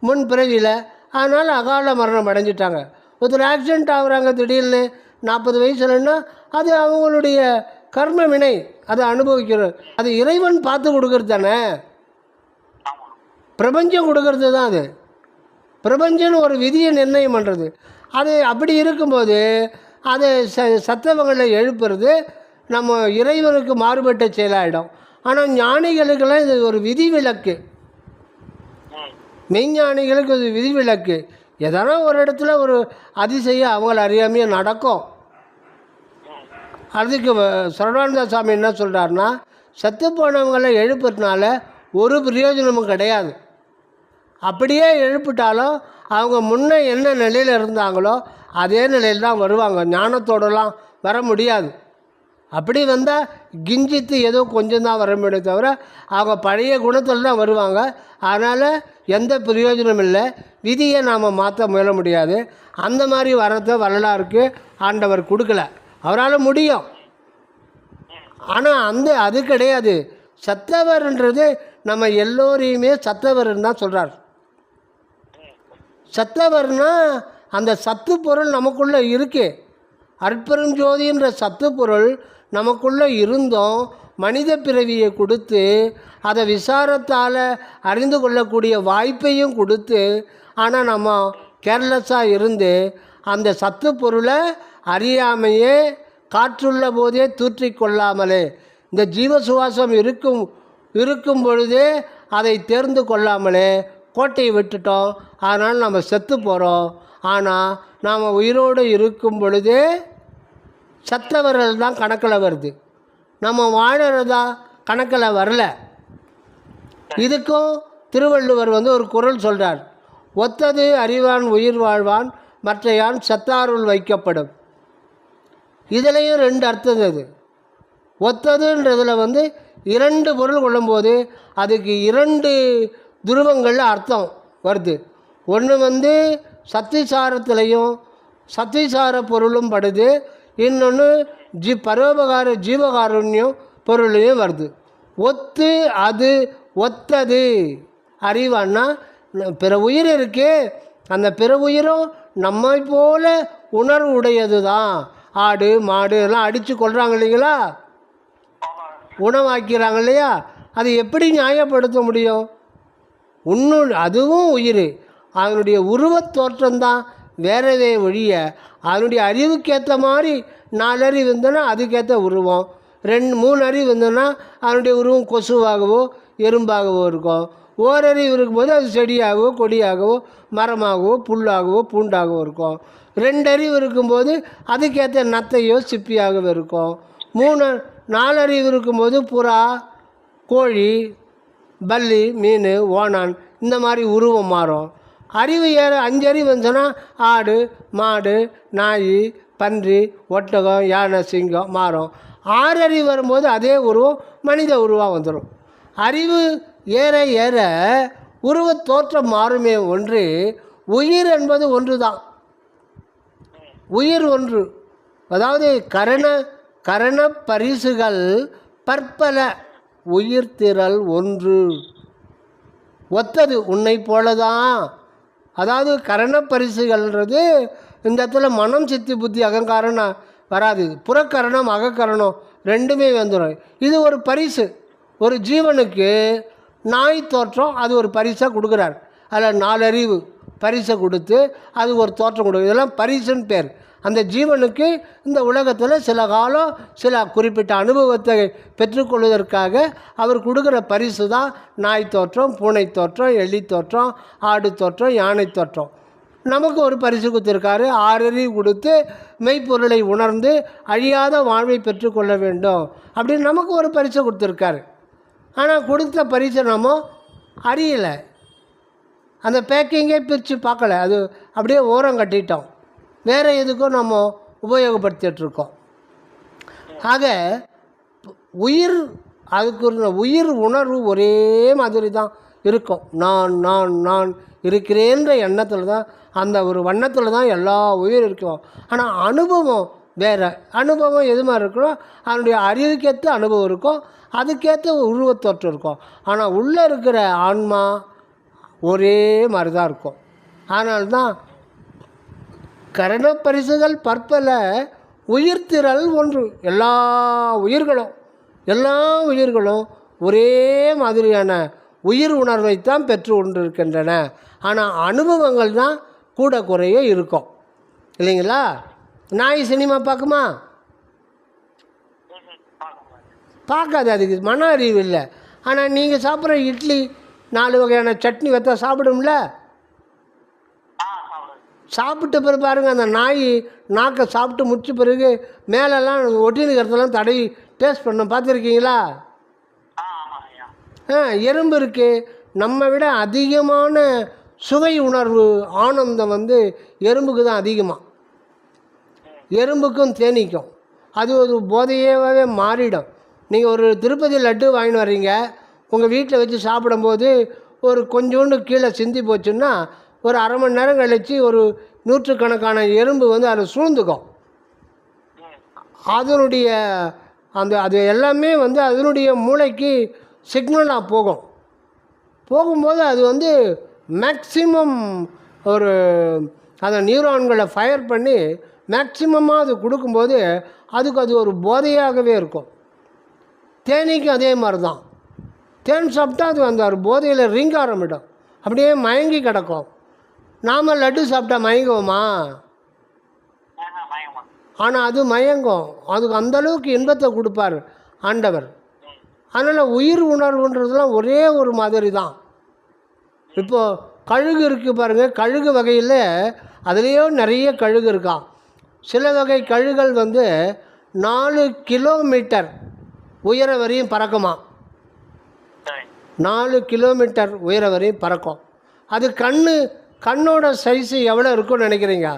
முன் பிறவியில், அதனால் அகால மரணம் அடைஞ்சிட்டாங்க. ஒருத்தர் ஆக்சிடெண்ட் ஆகுறாங்க திடீர்னு 40 வயசுலன்னா அது அவங்களுடைய கர்ம வினை, அதை அனுபவிக்கிறது. அது இறைவன் பார்த்து கொடுக்கறது தானே, பிரபஞ்சம் கொடுக்கறது தான். அது பிரபஞ்சம்னு ஒரு விதியை நிர்ணயம் பண்ணுறது. அது அப்படி இருக்கும்போது அது சத்தவங்களை எழுப்புறது நம்ம இறைவனுக்கு மாறுபட்ட செயலாகிடும். ஆனால் ஞானிகளுக்கெல்லாம் இது ஒரு விதிவிலக்கு, மெய்ஞானிகளுக்கு இது விதிவிலக்கு. எதனா ஒரு இடத்துல ஒரு அதிசயம் அவங்கள அறியாமையே நடக்கும். அதுக்கு சரவணானந்த சாமி என்ன சொல்கிறாருன்னா, செத்து போனவங்களை எழுப்புறதுனால ஒரு பிரயோஜனமும் கிடையாது. அப்படியே எழுப்பிட்டாலும் அவங்க முன்னே என்ன நிலையில் இருந்தாங்களோ அதே நிலையில் தான் வருவாங்க, ஞானத்தோடலாம் வர முடியாது. அப்படி வந்தால் கிஞ்சித்து ஏதோ கொஞ்சம் தான் வர முடியும் தவிர அவங்க பழைய குணத்தில் தான் வருவாங்க. அதனால் எந்த பிரயோஜனம் இல்லை, விதியை நாம் மாற்ற முயல முடியாது. அந்த மாதிரி வரத்தை வரலாறுக்கு ஆண்டவர் கொடுக்கல, அவரால் முடியும். ஆனால் அது கிடையாது. சத்தவர்ன்றது நம்ம எல்லோரையுமே சத்தவர்ன்னு தான் சொல்கிறார். சத்தவர்னா அந்த சத்து பொருள் நமக்குள்ளே இருக்கு. அற்பெருஞ்சோதின்ற சத்து பொருள் நமக்குள்ளே இருந்தோம் மனித பிறவியை கொடுத்து அதை விசாரத்தால் அறிந்து கொள்ளக்கூடிய வாய்ப்பையும் கொடுத்து, ஆனால் நம்ம கேர்லெஸ்ஸாக இருந்து அந்த சத்து பொருளை அறியாமையே காற்றுள்ள போதே தூற்றிக்கொள்ளாமலே, இந்த ஜீவ சுவாசம் இருக்கும் பொழுதே அதை தேர்ந்து கொள்ளாமலே கோட்டையை விட்டுட்டோம். அதனால் நம்ம செத்து போகிறோம். ஆனால் நாம் உயிரோடு இருக்கும் பொழுதே சத்தவர்கள் தான் கணக்கில் வருது, நம்ம வாழறதா கணக்கில் வரல. இதுக்கும் திருவள்ளுவர் வந்து ஒரு குறள் சொல்கிறார், ஒத்தது அறிவான் உயிர் வாழ்வான் மற்ற யான் செத்தாருள் வைக்கப்படும். இதுலேயும் ரெண்டு அர்த்தம் இது. ஒத்ததுன்றதில் வந்து இரண்டு பொருள் கொள்ளும்போது அதுக்கு இரண்டு துருவங்களில் அர்த்தம் வருது. ஒன்று வந்து சத்திசாரத்திலையும் சத்திசார பொருளும் படுது, இன்னொன்று பரோபகார ஜீவகாருண்யம் பொருளையும் வருது. ஒத்து அது ஒத்தது அறிவான்னா பிற உயிர் இருக்கே, அந்த பிற உயிரும் நம்மை போல உணர்வு உடையது தான். ஆடு மாடு எல்லாம் அடித்து கொள்கிறாங்க இல்லைங்களா, உணவாக்கிறாங்க இல்லையா, அது எப்படி நியாயப்படுத்த முடியும்? இன்னொன்று அதுவும் உயிர், அதனுடைய உருவத் தோற்றம்தான் வேறவே ஒழிய அதனுடைய அறிவுக்கேற்ற மாதிரி 4 அறிவு இருந்ததுன்னா அதுக்கேற்ற உருவம், 2-3 அறிவு இருந்ததுன்னா அதனுடைய உருவம் கொசுவாகவோ எறும்பாகவோ இருக்கும். ஓரறிவு இருக்கும்போது அது செடியாகவோ கொடியாகவோ மரமாகவோ புல்லாகவோ பூண்டாகவோ இருக்கும். 2 அறிவு இருக்கும்போது அதுக்கேற்ற நத்தையோ சிப்பியாகவோ இருக்கும். 4 அறிவு இருக்கும்போது புறா கோழி பல்லி மீன் ஓணான் இந்த மாதிரி உருவம் மாறும். அறிவு 5 அறிவு வந்துச்சுன்னா ஆடு மாடு நாய் பன்றி ஒட்டகம் யானை சிங்கம் மாறும். 6 அறிவு வரும்போது அதே உருவம் மனித உருவாக வந்துடும். அறிவு ஏற ஏற உருவத் தோற்றம் மாறுமே ஒன்று. உயிர் என்பது ஒன்று தான், உயிர் ஒன்று. அதாவது கரண பரிசுகள் பற்பல, உயிர் திரள் ஒன்று. ஒத்தது உன்னை போலதான். அதாவது கரண பரிசுகள்ன்றது இந்த இடத்துல மனம் சித்தி புத்தி அகங்காரம் வராது. புறக்கரணம் அகக்கரணம் ரெண்டுமே வந்துடும். இது ஒரு பரிசு. ஒரு ஜீவனுக்கு நாய் தோற்றம் அது ஒரு பரிசாக கொடுக்குறார். அதில் 4 அறிவு பரிசை கொடுத்து அது ஒரு தோற்றம் கொடுக்குது. இதெல்லாம் பரிசுன்னு பேர். அந்த ஜீவனுக்கு இந்த உலகத்தில் சில காலம் சில குறிப்பிட்ட அனுபவத்தை பெற்றுக்கொள்வதற்காக அவர் கொடுக்குற பரிசு தான் நாய் தோற்றம், பூனை தோற்றம், எலி தோற்றம், ஆடு தோற்றம், யானை தோற்றம். நமக்கு ஒரு பரிசு கொடுத்துருக்காரு. 6 அறிவு கொடுத்து மெய்ப்பொருளை உணர்ந்து அழியாத வாழ்வை பெற்றுக்கொள்ள வேண்டும் அப்படின்னு நமக்கு ஒரு பரிசை கொடுத்துருக்காரு. ஆனால் கொடுத்த பரிசை நம்ம அறியலை, அந்த பேக்கிங்கே பிரித்து பார்க்கல, அது அப்படியே ஓரம் கட்டிட்டோம், வேறு எதுக்கும் நம்ம உபயோகப்படுத்திகிட்ருக்கோம். ஆக உயிர் அதுக்கு ஒரு உயிர் உணர்வு ஒரே மாதிரி தான் இருக்கும். நான் நான் நான் இருக்கிறேன்ற எண்ணத்தில் தான், அந்த ஒரு வண்ணத்தில் தான் எல்லா உயிர் இருக்கும். ஆனால் அனுபவம் வேறு. அனுபவம் எது மாதிரி இருக்கணும், அதனுடைய அறிவுக்கேற்ற அனுபவம் இருக்கும், அதுக்கேற்ற உருவத்தோற்றம் இருக்கும். ஆனால் உள்ளே இருக்கிற ஆன்மா ஒரே மாதிரி தான் இருக்கும். அதனால்தான் கரண பரிசுகள் பற்பல, உயிர் திரள் ஒன்று. எல்லா உயிர்களும் ஒரே மாதிரியான உயிர் உணர்வைத்தான் பெற்று கொண்டிருக்கின்றன. ஆனால் அனுபவங்கள் தான் கூட குறைய இருக்கும் இல்லைங்களா? நாய் சினிமா பார்க்குமா? பார்க்காது, அதுக்கு மன அறிவு இல்லை. ஆனால் நீங்கள் சாப்பிட்ற இட்லி 4 வகையான சட்னி வைத்தா சாப்பிடும்ல. சாப்பிட்ட பிறகு பாருங்கள், அந்த நாய் நாக்கை சாப்பிட்டு முடிச்ச பிறகு மேலெல்லாம் ஒட்டினுக்கிறதெல்லாம் தடவி டேஸ்ட் பண்ண பார்த்துருக்கீங்களா? எறும்பு இருக்குது. நம்ம விட அதிகமான சுவை உணர்வு ஆனந்தம் வந்து எறும்புக்கு தான் அதிகமாக. எறும்புக்கும் தேனீக்கும் அது ஒரு போதையாகவே மாறிடும். நீங்கள் ஒரு திருப்பதி லட்டு வாங்கின்னு வர்றீங்க, உங்கள் வீட்டில் வச்சு சாப்பிடும்போது ஒரு கொஞ்சோண்டு கீழே சிந்தி போச்சுன்னா ஒரு அரை மணி நேரம் கழித்து ஒரு நூற்றுக்கணக்கான எறும்பு வந்து அதில் சூழ்ந்துக்கும். அதனுடைய அது எல்லாமே வந்து அதனுடைய மூளைக்கு சிக்னலாக போகும்போது அது வந்து மேக்சிமம் ஒரு அந்த நியூரான்களை ஃபயர் பண்ணி மேக்சிமமாக அது கொடுக்கும்போது அதுக்கு அது ஒரு போதையாகவே இருக்கும். தேனீக்கும் அதே மாதிரி தான். தேன் சாப்பிட்டா அது அந்த ஒரு போதையில் ரிங்க ஆரம்பிடும், அப்படியே மயங்கி கிடக்கும். நாம் லட்டு சாப்பிட்டா மயங்குவோமா? ஆனால் அது மயங்கும். அதுக்கு அந்தளவுக்கு இன்பத்தை கொடுப்பார் ஆண்டவர். அதனால் உயிர் உணர்வுன்றதுலாம் ஒரே ஒரு மாதிரி தான். இப்போது கழுகு இருக்குது பாருங்கள், கழுகு வகையில் அதுலேயோ நிறைய கழுகு இருக்கான். சில வகை கழுகுகள் வந்து 4 கிலோமீட்டர் உயர வரையும் பறக்குமா. 4 கிலோமீட்டர் உயர வரையும் பறக்கும். அது கண்ணோட சைஸு எவ்வளோ இருக்குன்னு நினைக்கிறீங்க?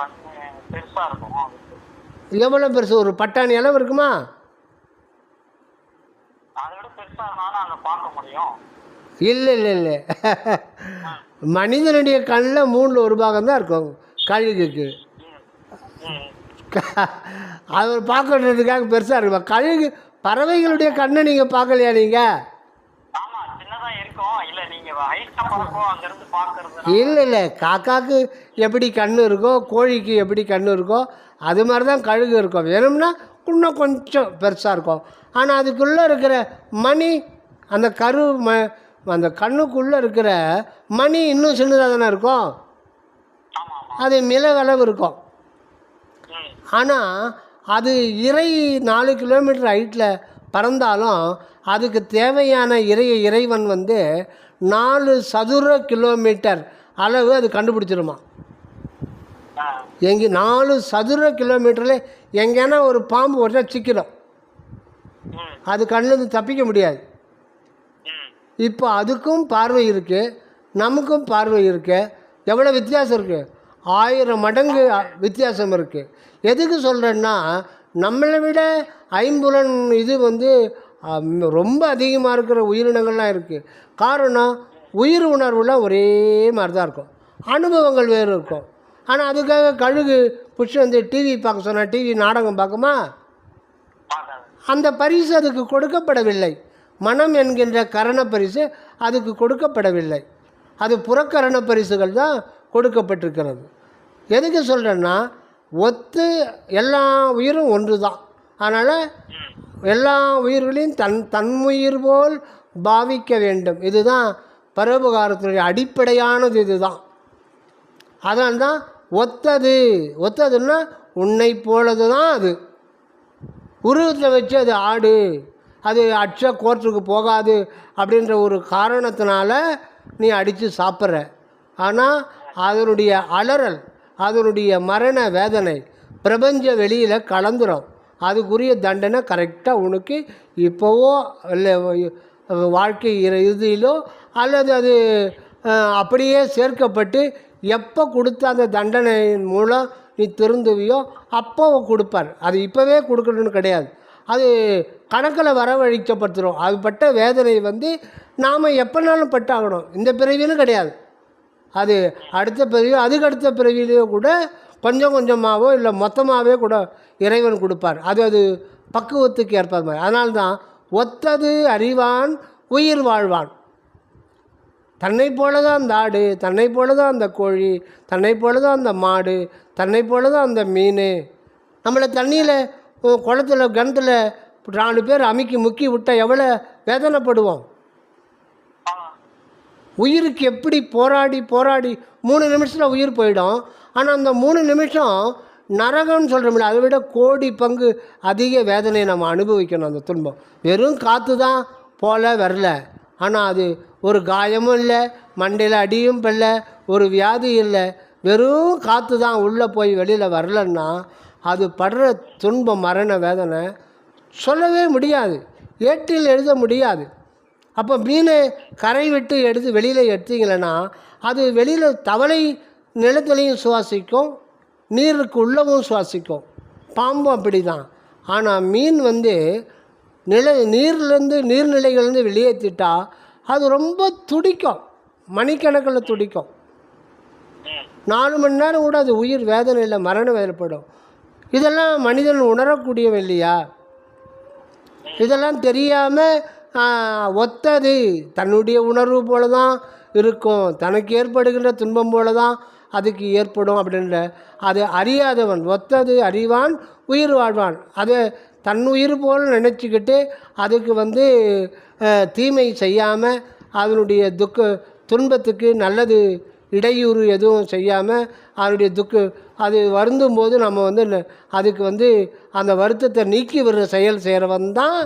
கண்ணு பெருசா இருக்கும். எவ்வளோ பெருசு? ஒரு பட்டாணி அளவு இருக்குமா? அதை விட பெருசா இருந்தாலும் அங்க பார்க்க முடியும். இல்லை இல்லை இல்லை மனிதனுடைய கண்ணில் மூணில் ஒரு பாகம் தான் இருக்கும் கழுகுக்கு. அது பார்க்கறதுக்காக பெருசாக இருக்குமா? கழுகு பறவைகளுடைய கண்ணை நீங்கள் பார்க்கலையா நீங்கள்? ஆமா, சின்னதா இருக்கும். இல்ல நீங்க ஹைட்டா பார்க்கும் அங்க இருந்து பார்க்கிறது. இல்லை இல்லை, காக்காக்கு எப்படி கண்ணு இருக்கோ, கோழிக்கு எப்படி கண்ணு இருக்கோ, அது மாதிரி தான் கழுகு இருக்கும். வேணும்னா இன்னும் கொஞ்சம் பெருசாக இருக்கும். ஆனால் அதுக்குள்ளே இருக்கிற மணி, அந்த அந்த கண்ணுக்குள்ளே இருக்கிற மணி இன்னும் சின்னதாக தானே இருக்கும். அது மிளகளவு இருக்கும். ஆனால் அது இறை 4 கிலோமீட்டர் ஹைட்டில் பறந்தாலும் அதுக்கு தேவையான இறைவன் 4 சதுர கிலோமீட்டர் அளவு அது கண்டுபிடிச்சிருமா. எங்கே 4 சதுர கிலோமீட்டரில் எங்கேனா ஒரு பாம்பு ஒன்றா சிக்கிடும், அது கண்ணில் தப்பிக்க முடியாது. இப்போ அதுக்கும் பார்வை இருக்குது, நமக்கும் பார்வை இருக்குது. எவ்வளோ வித்தியாசம் இருக்குது? 1000 மடங்கு வித்தியாசம் இருக்குது. எதுக்கு சொல்கிறேன்னா, நம்மளை விட ஐம்புலன் இது ரொம்ப அதிகமாக இருக்கிற உயிரினங்கள்லாம் இருக்குது. காரணம், உயிர் உணர்வுலாம் ஒரே மாதிரி தான் இருக்கும், அனுபவங்கள் வேறு இருக்கும். ஆனால் அதுக்காக கழுகு பிடிச்சி டிவி பார்க்க சொன்னால் டிவி நாடகம் பார்க்குமா? அந்த பரிசு அதுக்கு கொடுக்கப்படவில்லை. மனம் என்கின்ற கரண பரிசு அதுக்கு கொடுக்கப்படவில்லை. அது புறக்கரண பரிசுகள் தான் கொடுக்கப்பட்டிருக்கிறது. எதுக்கு சொல்கிறேன்னா, எல்லா உயிரும் ஒன்று தான். அதனால் எல்லா உயிர்களையும் தன்னுயிர் போல் பாவிக்க வேண்டும். இதுதான் பரோபகாரத்தினுடைய அடிப்படையானது. இதுதான். அதனால்தான் ஒத்ததுன்னா உன்னை போலது தான். அது உருவத்தில் வச்சு அது ஆடு, அது கோர்ட்டுக்கு போகாது அப்படின்ற ஒரு காரணத்தினால நீ அடித்து சாப்பிட்ற. ஆனால் அதனுடைய அலறல், அதனுடைய மரண வேதனை பிரபஞ்ச வெளியில் கலந்துரும். அதுக்குரிய தண்டனை கரெக்டாக உனக்கு இப்போவோ இல்லை வாழ்க்கை இறுதியிலோ அல்லது அது அப்படியே சேர்க்கப்பட்டு எப்போ கொடுத்த அந்த தண்டனையின் மூலம் நீ திருந்துவியோ அப்போ கொடுப்பார். அது இப்போவே கொடுக்கணும்னு கிடையாது, அது கணக்கில் வரவழைக்கப்பட்டுரும். அது பட்ட வேதனை நாம் எப்போனாலும் பட்டாகணும். இந்த பிறவின்னு கிடையாது, அது அடுத்த பிறவியோ அதுக்கு அடுத்த பிறவிலையோ கூட கொஞ்சம் கொஞ்சமாகவோ இல்லை மொத்தமாகவே கூட இறைவன் கொடுப்பார். அது பக்குவத்துக்கு ஏற்பது மாதிரி. அதனால்தான் ஒத்தது அறிவான் உயிர் வாழ்வான். தன்னை போல தான் அந்த ஆடு, தன்னை போல தான் அந்த கோழி, தன்னை போல தான் அந்த மாடு, தன்னை போல தான் அந்த மீன். நம்மளை தண்ணியில் குளத்துல கிணத்துல 4 பேர் அமுக்கி முக்கி விட்டால் எவ்வளோ வேதனைப்படுவோம். உயிருக்கு எப்படி போராடி 3 நிமிஷத்தில் உயிர் போயிடும். ஆனால் அந்த 3 நிமிஷம் நரகம்னு சொல்கிறோம்ல, அதை விட கோடி பங்கு அதிக வேதனையை நம்ம அனுபவிக்கணும். அந்த துன்பம் வெறும் காற்று தான் போல வரல, ஆனால் அது ஒரு காயமும் இல்லை, மண்டையில் அடியும் பல்ல, ஒரு வியாதி இல்லை, வெறும் காற்று தான் உள்ளே போய் வெளியில் வரலன்னா அது படுற துன்பம் மரண வேதனை சொல்லவே முடியாது, ஏட்டில் எழுத முடியாது. அப்போ மீனை கரை விட்டு எடுத்து வெளியில் எடுத்தீங்களன்னா அது வெளியில் தவளை நிலத்திலையும் சுவாசிக்கும், நீருக்கு உள்ளவும் சுவாசிக்கும், பாம்பும் அப்படி தான். ஆனால் மீன் நீர்லேருந்து நீர்நிலைகள்லேருந்து வெளியேற்றிட்டா அது ரொம்ப துடிக்கும், மணிக்கணக்கில் துடிக்கும். 4 மணி நேரம் கூட அது உயிர் வேதனையில் மரணம் ஏற்படும். இதெல்லாம் மனிதன் உணரக்கூடியவன் இல்லையா? இதெல்லாம் தெரியாமல் ஒத்தது தன்னுடைய உணர்வு போல தான் இருக்கும், தனக்கு ஏற்படுகின்ற துன்பம் போல தான் அதுக்கு ஏற்படும் அப்படின்ற அது அறியாதவன். ஒத்தது அறிவான் உயிர் வாழ்வான். அதை தன் உயிர் போல் நினச்சிக்கிட்டு அதுக்கு தீமை செய்யாமல் அதனுடைய துன்பத்துக்கு நல்லது இடையூறு எதுவும் செய்யாமல் அதனுடைய அது வருந்தும் போது நம்ம அதுக்கு அந்த வருத்தத்தை நீக்கி விடுற செயல் செய்கிறவன் தான்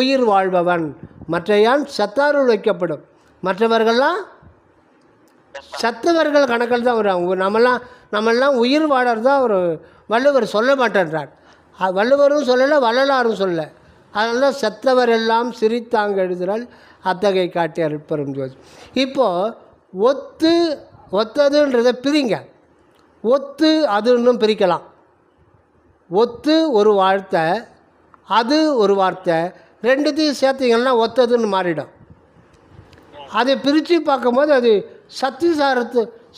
உயிர் வாழ்பவன். மற்றையான் சத்தாருள் வைக்கப்படும். மற்றவர்கள்லாம் சத்தவர்கள் கணக்கில் தான் வருவாங்க. நம்மெல்லாம் உயிர் வாழர் தான் ஒரு வள்ளுவர் சொல்ல மாட்டேன்றார். வள்ளுவரும் சொல்லலை, வள்ளலாரும் சொல்லலை. அதனால செத்தவர் எல்லாம் சிரித்தாங்க எழுதுறால் அத்தகை காட்டி அருட்பெரும் ஜோதி. இப்போது ஒத்ததுன்றதை பிரிங்க. ஒத்து அதுன்னு பிரிக்கலாம். ஒத்து ஒரு வார்த்தை, அது ஒரு வார்த்தை, ரெண்டுத்தையும் சேர்த்திங்கன்னா ஒத்ததுன்னு மாறிடும். அதை பிரித்து பார்க்கும்போது அது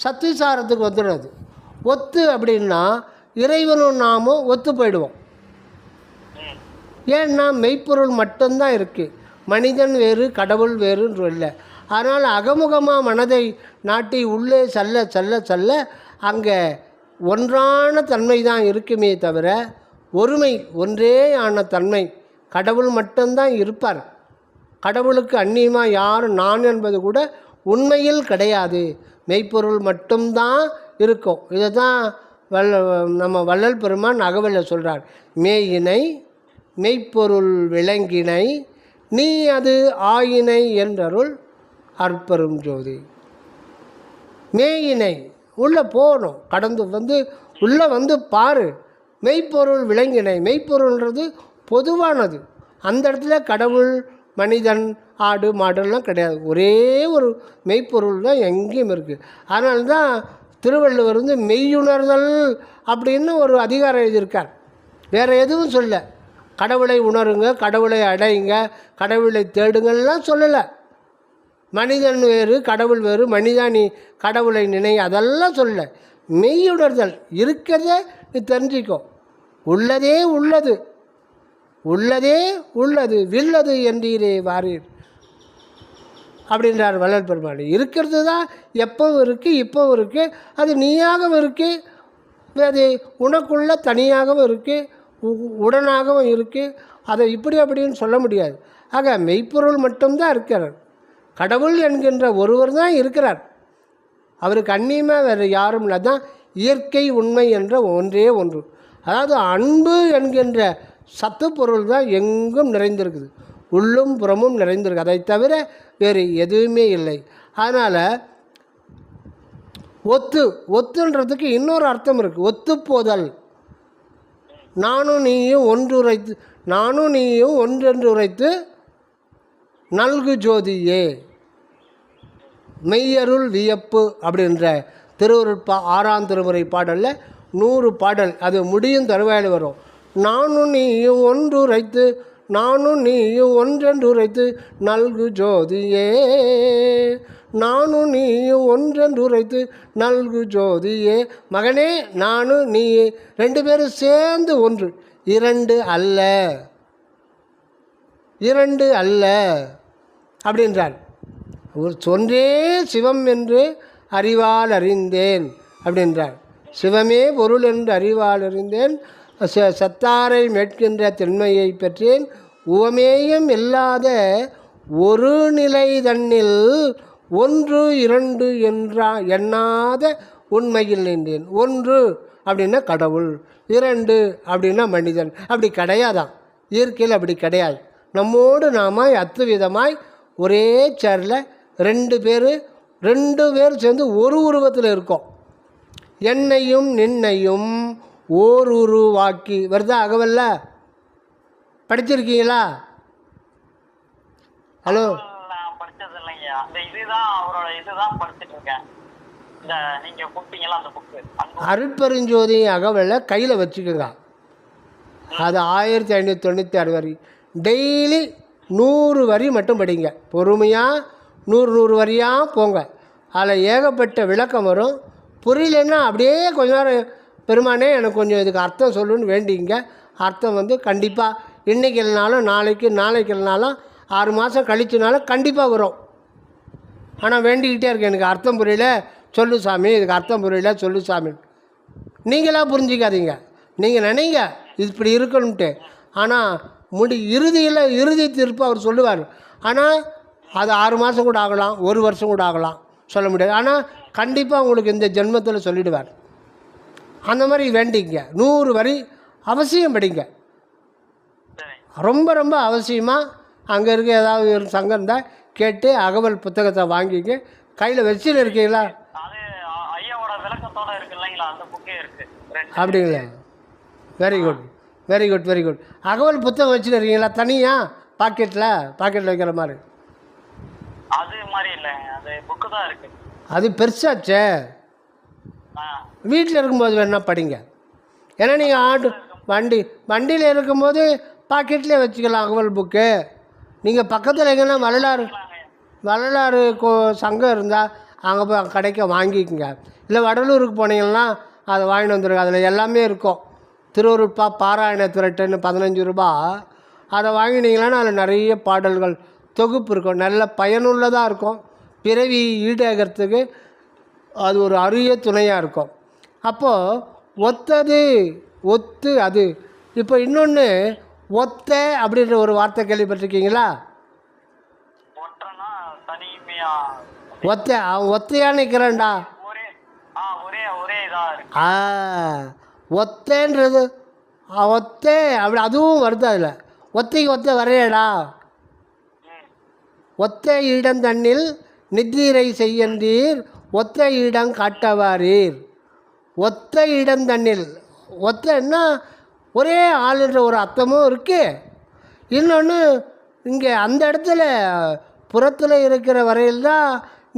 சத்திசாரத்துக்கு வந்துடுறது. ஒத்து அப்படின்னா இறைவனும் நாமும் ஒத்து போயிடுவோம். ஏன்னா மெய்ப்பொருள் மட்டும்தான் இருக்குது, மனிதன் வேறு கடவுள் வேறுன்ற இல்லை. அதனால் அகமுகமாக மனதை நாட்டி உள்ளே செல்ல செல்ல செல்ல அங்கே ஒன்றான தன்மை தான் இருக்குமே தவிர ஒருமை ஒன்றே ஆன தன்மை கடவுள் மட்டும்தான் இருப்பார். கடவுளுக்கு அந்நியமாக யாரும் நான் என்பது கூட உண்மையில் கிடையாது, மெய்ப்பொருள் மட்டும்தான் இருக்கும். இதை தான் நம்ம வள்ளல் பெருமான் அகவல்ல சொல்கிறார். மேயினை மெய்ப்பொருள் விளங்கினை நீ அது ஆயினை என்றருள் அற்பரும் ஜோதி. மேயினை உள்ளே போகணும், கடந்து உள்ளே பாரு. மெய்ப்பொருள் விளங்கினை, மெய்ப்பொருள்ன்றது பொதுவானது. அந்த இடத்துல கடவுள் மனிதன் ஆடு மாடுலாம் கிடையாது, ஒரே ஒரு மெய்ப்பொருள் தான் எங்கேயும் இருக்குது. அதனால தான் திருவள்ளுவர் மெய்யுணர்தல் அப்படின்னு ஒரு அதிகாரம் எழுதியிருக்கார். வேறு எதுவும் சொல்ல, கடவுளை உணருங்க, கடவுளை அடையுங்க, கடவுளை தேடுங்கள்லாம் சொல்லலை. மனிதன் வேறு கடவுள் வேறு, மனிதா நீ கடவுளை நினை, அதெல்லாம் சொல்ல. மெய்யுணர்தல் இருக்கிறத நீ தெரிஞ்சிக்கோ. உள்ளதே உள்ளது, உள்ளதே உள்ளது, வில்லது என்றீரே வாரீர் அப்படின்றார் வள்ளல் பெருமாள். இருக்கிறது தான் எப்பவும் இருக்குது, இப்போவும் இருக்குது, அது நீயாகவும் இருக்குது, அது உனக்குள்ள தனியாகவும் இருக்குது, உடனாகவும் இருக்குது. அதை இப்படி அப்படின்னு சொல்ல முடியாது. ஆக மெய்ப்பொருள் மட்டும்தான் இருக்கிறார். கடவுள் என்கின்ற ஒருவர் தான் இருக்கிறார், அவருக்கு அந்நியமாக வேறு யாரும் இல்லை. தான் இயற்கை உண்மை என்ற ஒன்றே ஒன்று. அதாவது அன்பு என்கின்ற சத்து பொருள் தான் எங்கும் நிறைந்திருக்குது, உள்ளும் புறமும் நிறைந்திருக்கு. அதை தவிர வேறு எதுவுமே இல்லை. அதனால் ஒத்துன்றதுக்கு இன்னொரு அர்த்தம் இருக்குது, ஒத்துப்போதல். நானும் நீயும் ஒன்றென்று உரைத்து நல்கு ஜோதியே மெய்யருள் வியப்பு அப்படின்ற திருவருட்பா 6ஆம் திருமுறை பாடலில் 100 பாடல், அது முடியும் தருவாயில் வரும். நானும் நீயும் ஒன்றென்று உரைத்து நல்கு ஜோதியே, நானும் நீயும் ஒன்றென்று உரைத்து நல்கு ஜோதியே. மகனே நானும் நீ ரெண்டு பேரும் சேர்ந்து ஒன்று, இரண்டு அல்ல அப்படின்றார். ஒரு ஒன்றே சிவம் என்று அறிவால் அறிந்தேன் அப்படின்றார். சிவமே பொருள் என்று அறிவால் அறிந்தேன், சத்தாரை மேற்கின்ற திண்மையை பெற்றேன், உவமேயம் இல்லாத ஒரு நிலை தன்னில் ஒன்று இரண்டு எண்ணாத உண்மையில் நின்றேன். ஒன்று அப்படின்னா கடவுள், இரண்டு அப்படின்னா மனிதன். அப்படி கிடையாதான், இயற்கையில் அப்படி கிடையாது. நம்மோடு நாம அத்துவிதமாய் ஒரே சேரில் ரெண்டு பேர் சேர்ந்து ஒரு உருவத்தில் இருக்கோம். என்னையும் நின்னையும் ஓர் உருவாக்கி வருதா அகவல்ல? படிச்சிருக்கீங்களா? ஹலோ, படிச்சது இல்லைங்க. அந்த இதுதான் அவரோட இதுதான் படிச்சுட்டு இருக்கேன். இந்த நீங்க கொடுத்தீங்களா அந்த புக்கு, அருட்பெருஞ்சோதி அகவல்ல கையில் வச்சுக்கோங்க. அது 1596 வரி. டெய்லி 100 வரி மட்டும் படிங்க, பொறுமையாக 100 வரியாக போங்க. அதில் ஏகப்பட்ட விளக்கம் வரும். புரியலன்னா அப்படியே கொஞ்ச நேரம் பெருமானே எனக்கு கொஞ்சம் இதுக்கு அர்த்தம் சொல்லுன்னு வேண்டிங்க. அர்த்தம் கண்டிப்பாக இன்றைக்கி இல்லைனாலும் நாளைக்கு இல்லைனாலும் 6 மாதம் கழிச்சுனாலும் கண்டிப்பாக வரும். ஆனால் வேண்டிக்கிட்டே இருக்கேன், எனக்கு அர்த்தம் புரியல சொல்லு சாமி, இதுக்கு அர்த்தம் புரியல சொல்லு சாமி. நீங்களாக புரிஞ்சிக்காதீங்க, நீங்கள் நினைங்க இப்படி இருக்கணும்ட்டு. ஆனால் இறுதி தீர்ப்பு அவர் சொல்லுவார். ஆனால் அது 6 மாதம் கூட ஆகலாம், 1 வருஷம் கூட ஆகலாம், சொல்ல முடியாது. ஆனால் கண்டிப்பாக உங்களுக்கு இந்த ஜென்மத்தில் சொல்லிவிடுவார். அந்த மாதிரி வேண்டிங்க. 100 வரி அவசியம் படிங்க, ரொம்ப ரொம்ப அவசியமாக. அங்கே இருக்க ஏதாவது ஒரு சங்கம் இருந்தால் கேட்டு அகவல் புத்தகத்தை வாங்கிக்க, கையில் வச்சுன்னு இருக்கீங்களா? அப்படிங்களா? Very good. அகவல் புத்தகம் வச்சுன்னு இருக்கீங்களா தனியாக பாக்கெட்டில் வைக்கிற மாதிரி? அது மாதிரி இல்லை, அது புக்கு தான் இருக்குது. அது பெருசாச்சே. வீட்டில் இருக்கும்போது வேணால் படிங்க. ஏன்னா நீங்கள் வண்டியில் இருக்கும்போது பாக்கெட்லேயே வச்சுக்கலாம் அகவல் புக்கு. நீங்கள் பக்கத்தில் எங்கன்னா வரலாறு சங்கம் இருந்தால் அங்கே போய் கடைக்க வாங்கிக்கோங்க. இல்லை வடலூருக்கு போனீங்கன்னா அதை வாங்கிட்டு வந்துருங்க. அதில் எல்லாமே இருக்கும். திருவருட்பா பாராயண திரட்டுன்னு 15 ரூபா. அதை வாங்கினீங்கன்னா அதில் நிறைய பாடல்கள் தொகுப்பு இருக்கும். நல்ல பயனுள்ளதாக இருக்கும். பிறவி ஈடேகிறதுக்கு அது ஒரு அரிய துணையாக இருக்கும். அப்போது ஒத்து அது. இப்போ இன்னொன்று ஒத்த அப்படின்ற ஒரு வார்த்தை கேள்விப்பட்டிருக்கீங்களா? ஒத்தையாக நிற்கிறேன்டா. ஒத்தன்றது ஒத்தே அப்படி அதுவும் வருது. அதில் ஒத்தைக்கு வரையடா. ஒத்த இடம் தண்ணில் நித்திரை செய்யந்தீர் ஒத்த இடம் காட்டவாரீர். ஒத்த இடம் தண்ணில் ஒத்தன்னா ஒரே ஆளுன்ற ஒரு அர்த்தமும் இருக்குது. இன்னொன்று இங்கே அந்த இடத்துல புறத்தில் இருக்கிற வரையில் தான்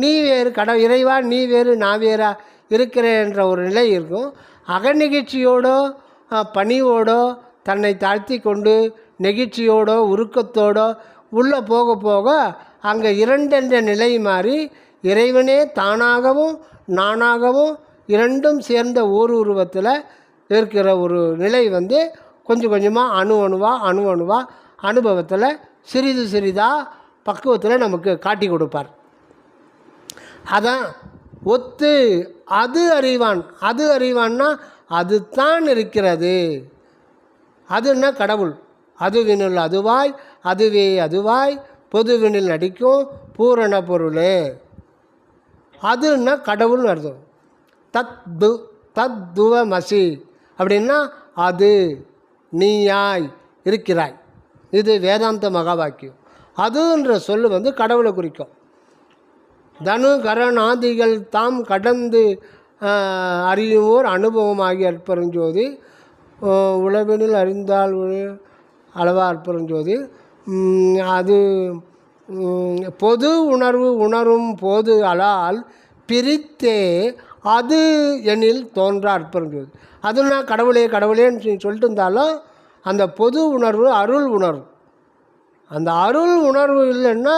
நீ வேறு இறைவா நீ வேறு நான் வேறா இருக்கிறேன்ற ஒரு நிலை இருக்கும். அகநிகழ்ச்சியோடோ பணிவோடோ தன்னை தாழ்த்தி கொண்டு நெகிழ்ச்சியோடோ உருக்கத்தோடோ உள்ளே போக போக அங்கே இரண்டென்ற நிலை மாறி இறைவனே தானாகவும் நானாகவும் இரண்டும் சேர்ந்த ஓர் உருவத்தில் இருக்கிற ஒரு நிலை கொஞ்சம் கொஞ்சமாக அணுவணுவாக அனுபவத்தில் சிறிது சிறிதாக பக்குவத்தில் நமக்கு காட்டி கொடுப்பார். அதான் ஒத்து அது அறிவான்னா அது தான் இருக்கிறது. அதுன்னா கடவுள். அதுவினுள் அதுவாய் அதுவே அதுவாய் பொதுவினில் நடிக்கும் பூரண பொருள். அதுன்னா கடவுள்னு அர்த்தம். தத்துவமசி அப்படின்னா அது நீயாய் இருக்கிறாய். இது வேதாந்த மகா வாக்கியம். அதுன்ற சொல்லு கடவுளை குறிக்கும். தனு கரணாதிகள் தாம் கடந்து அறியுவோர் அனுபவமாகி அற்பரஞ்சோதி உளவெனில் அறிந்தால் அளவா அற்பரஞ்சோதி. அது பொது உணர்வு உணரும் போது அலால் பிரித்தே அது எனில் தோன்ற அற்பரஞ்சோதி. அதுனா கடவுளேன்னு சொல்லிட்டு இருந்தாலும் அந்த பொது உணர்வு அருள் உணர்வு. அந்த அருள் உணர்வு இல்லைன்னா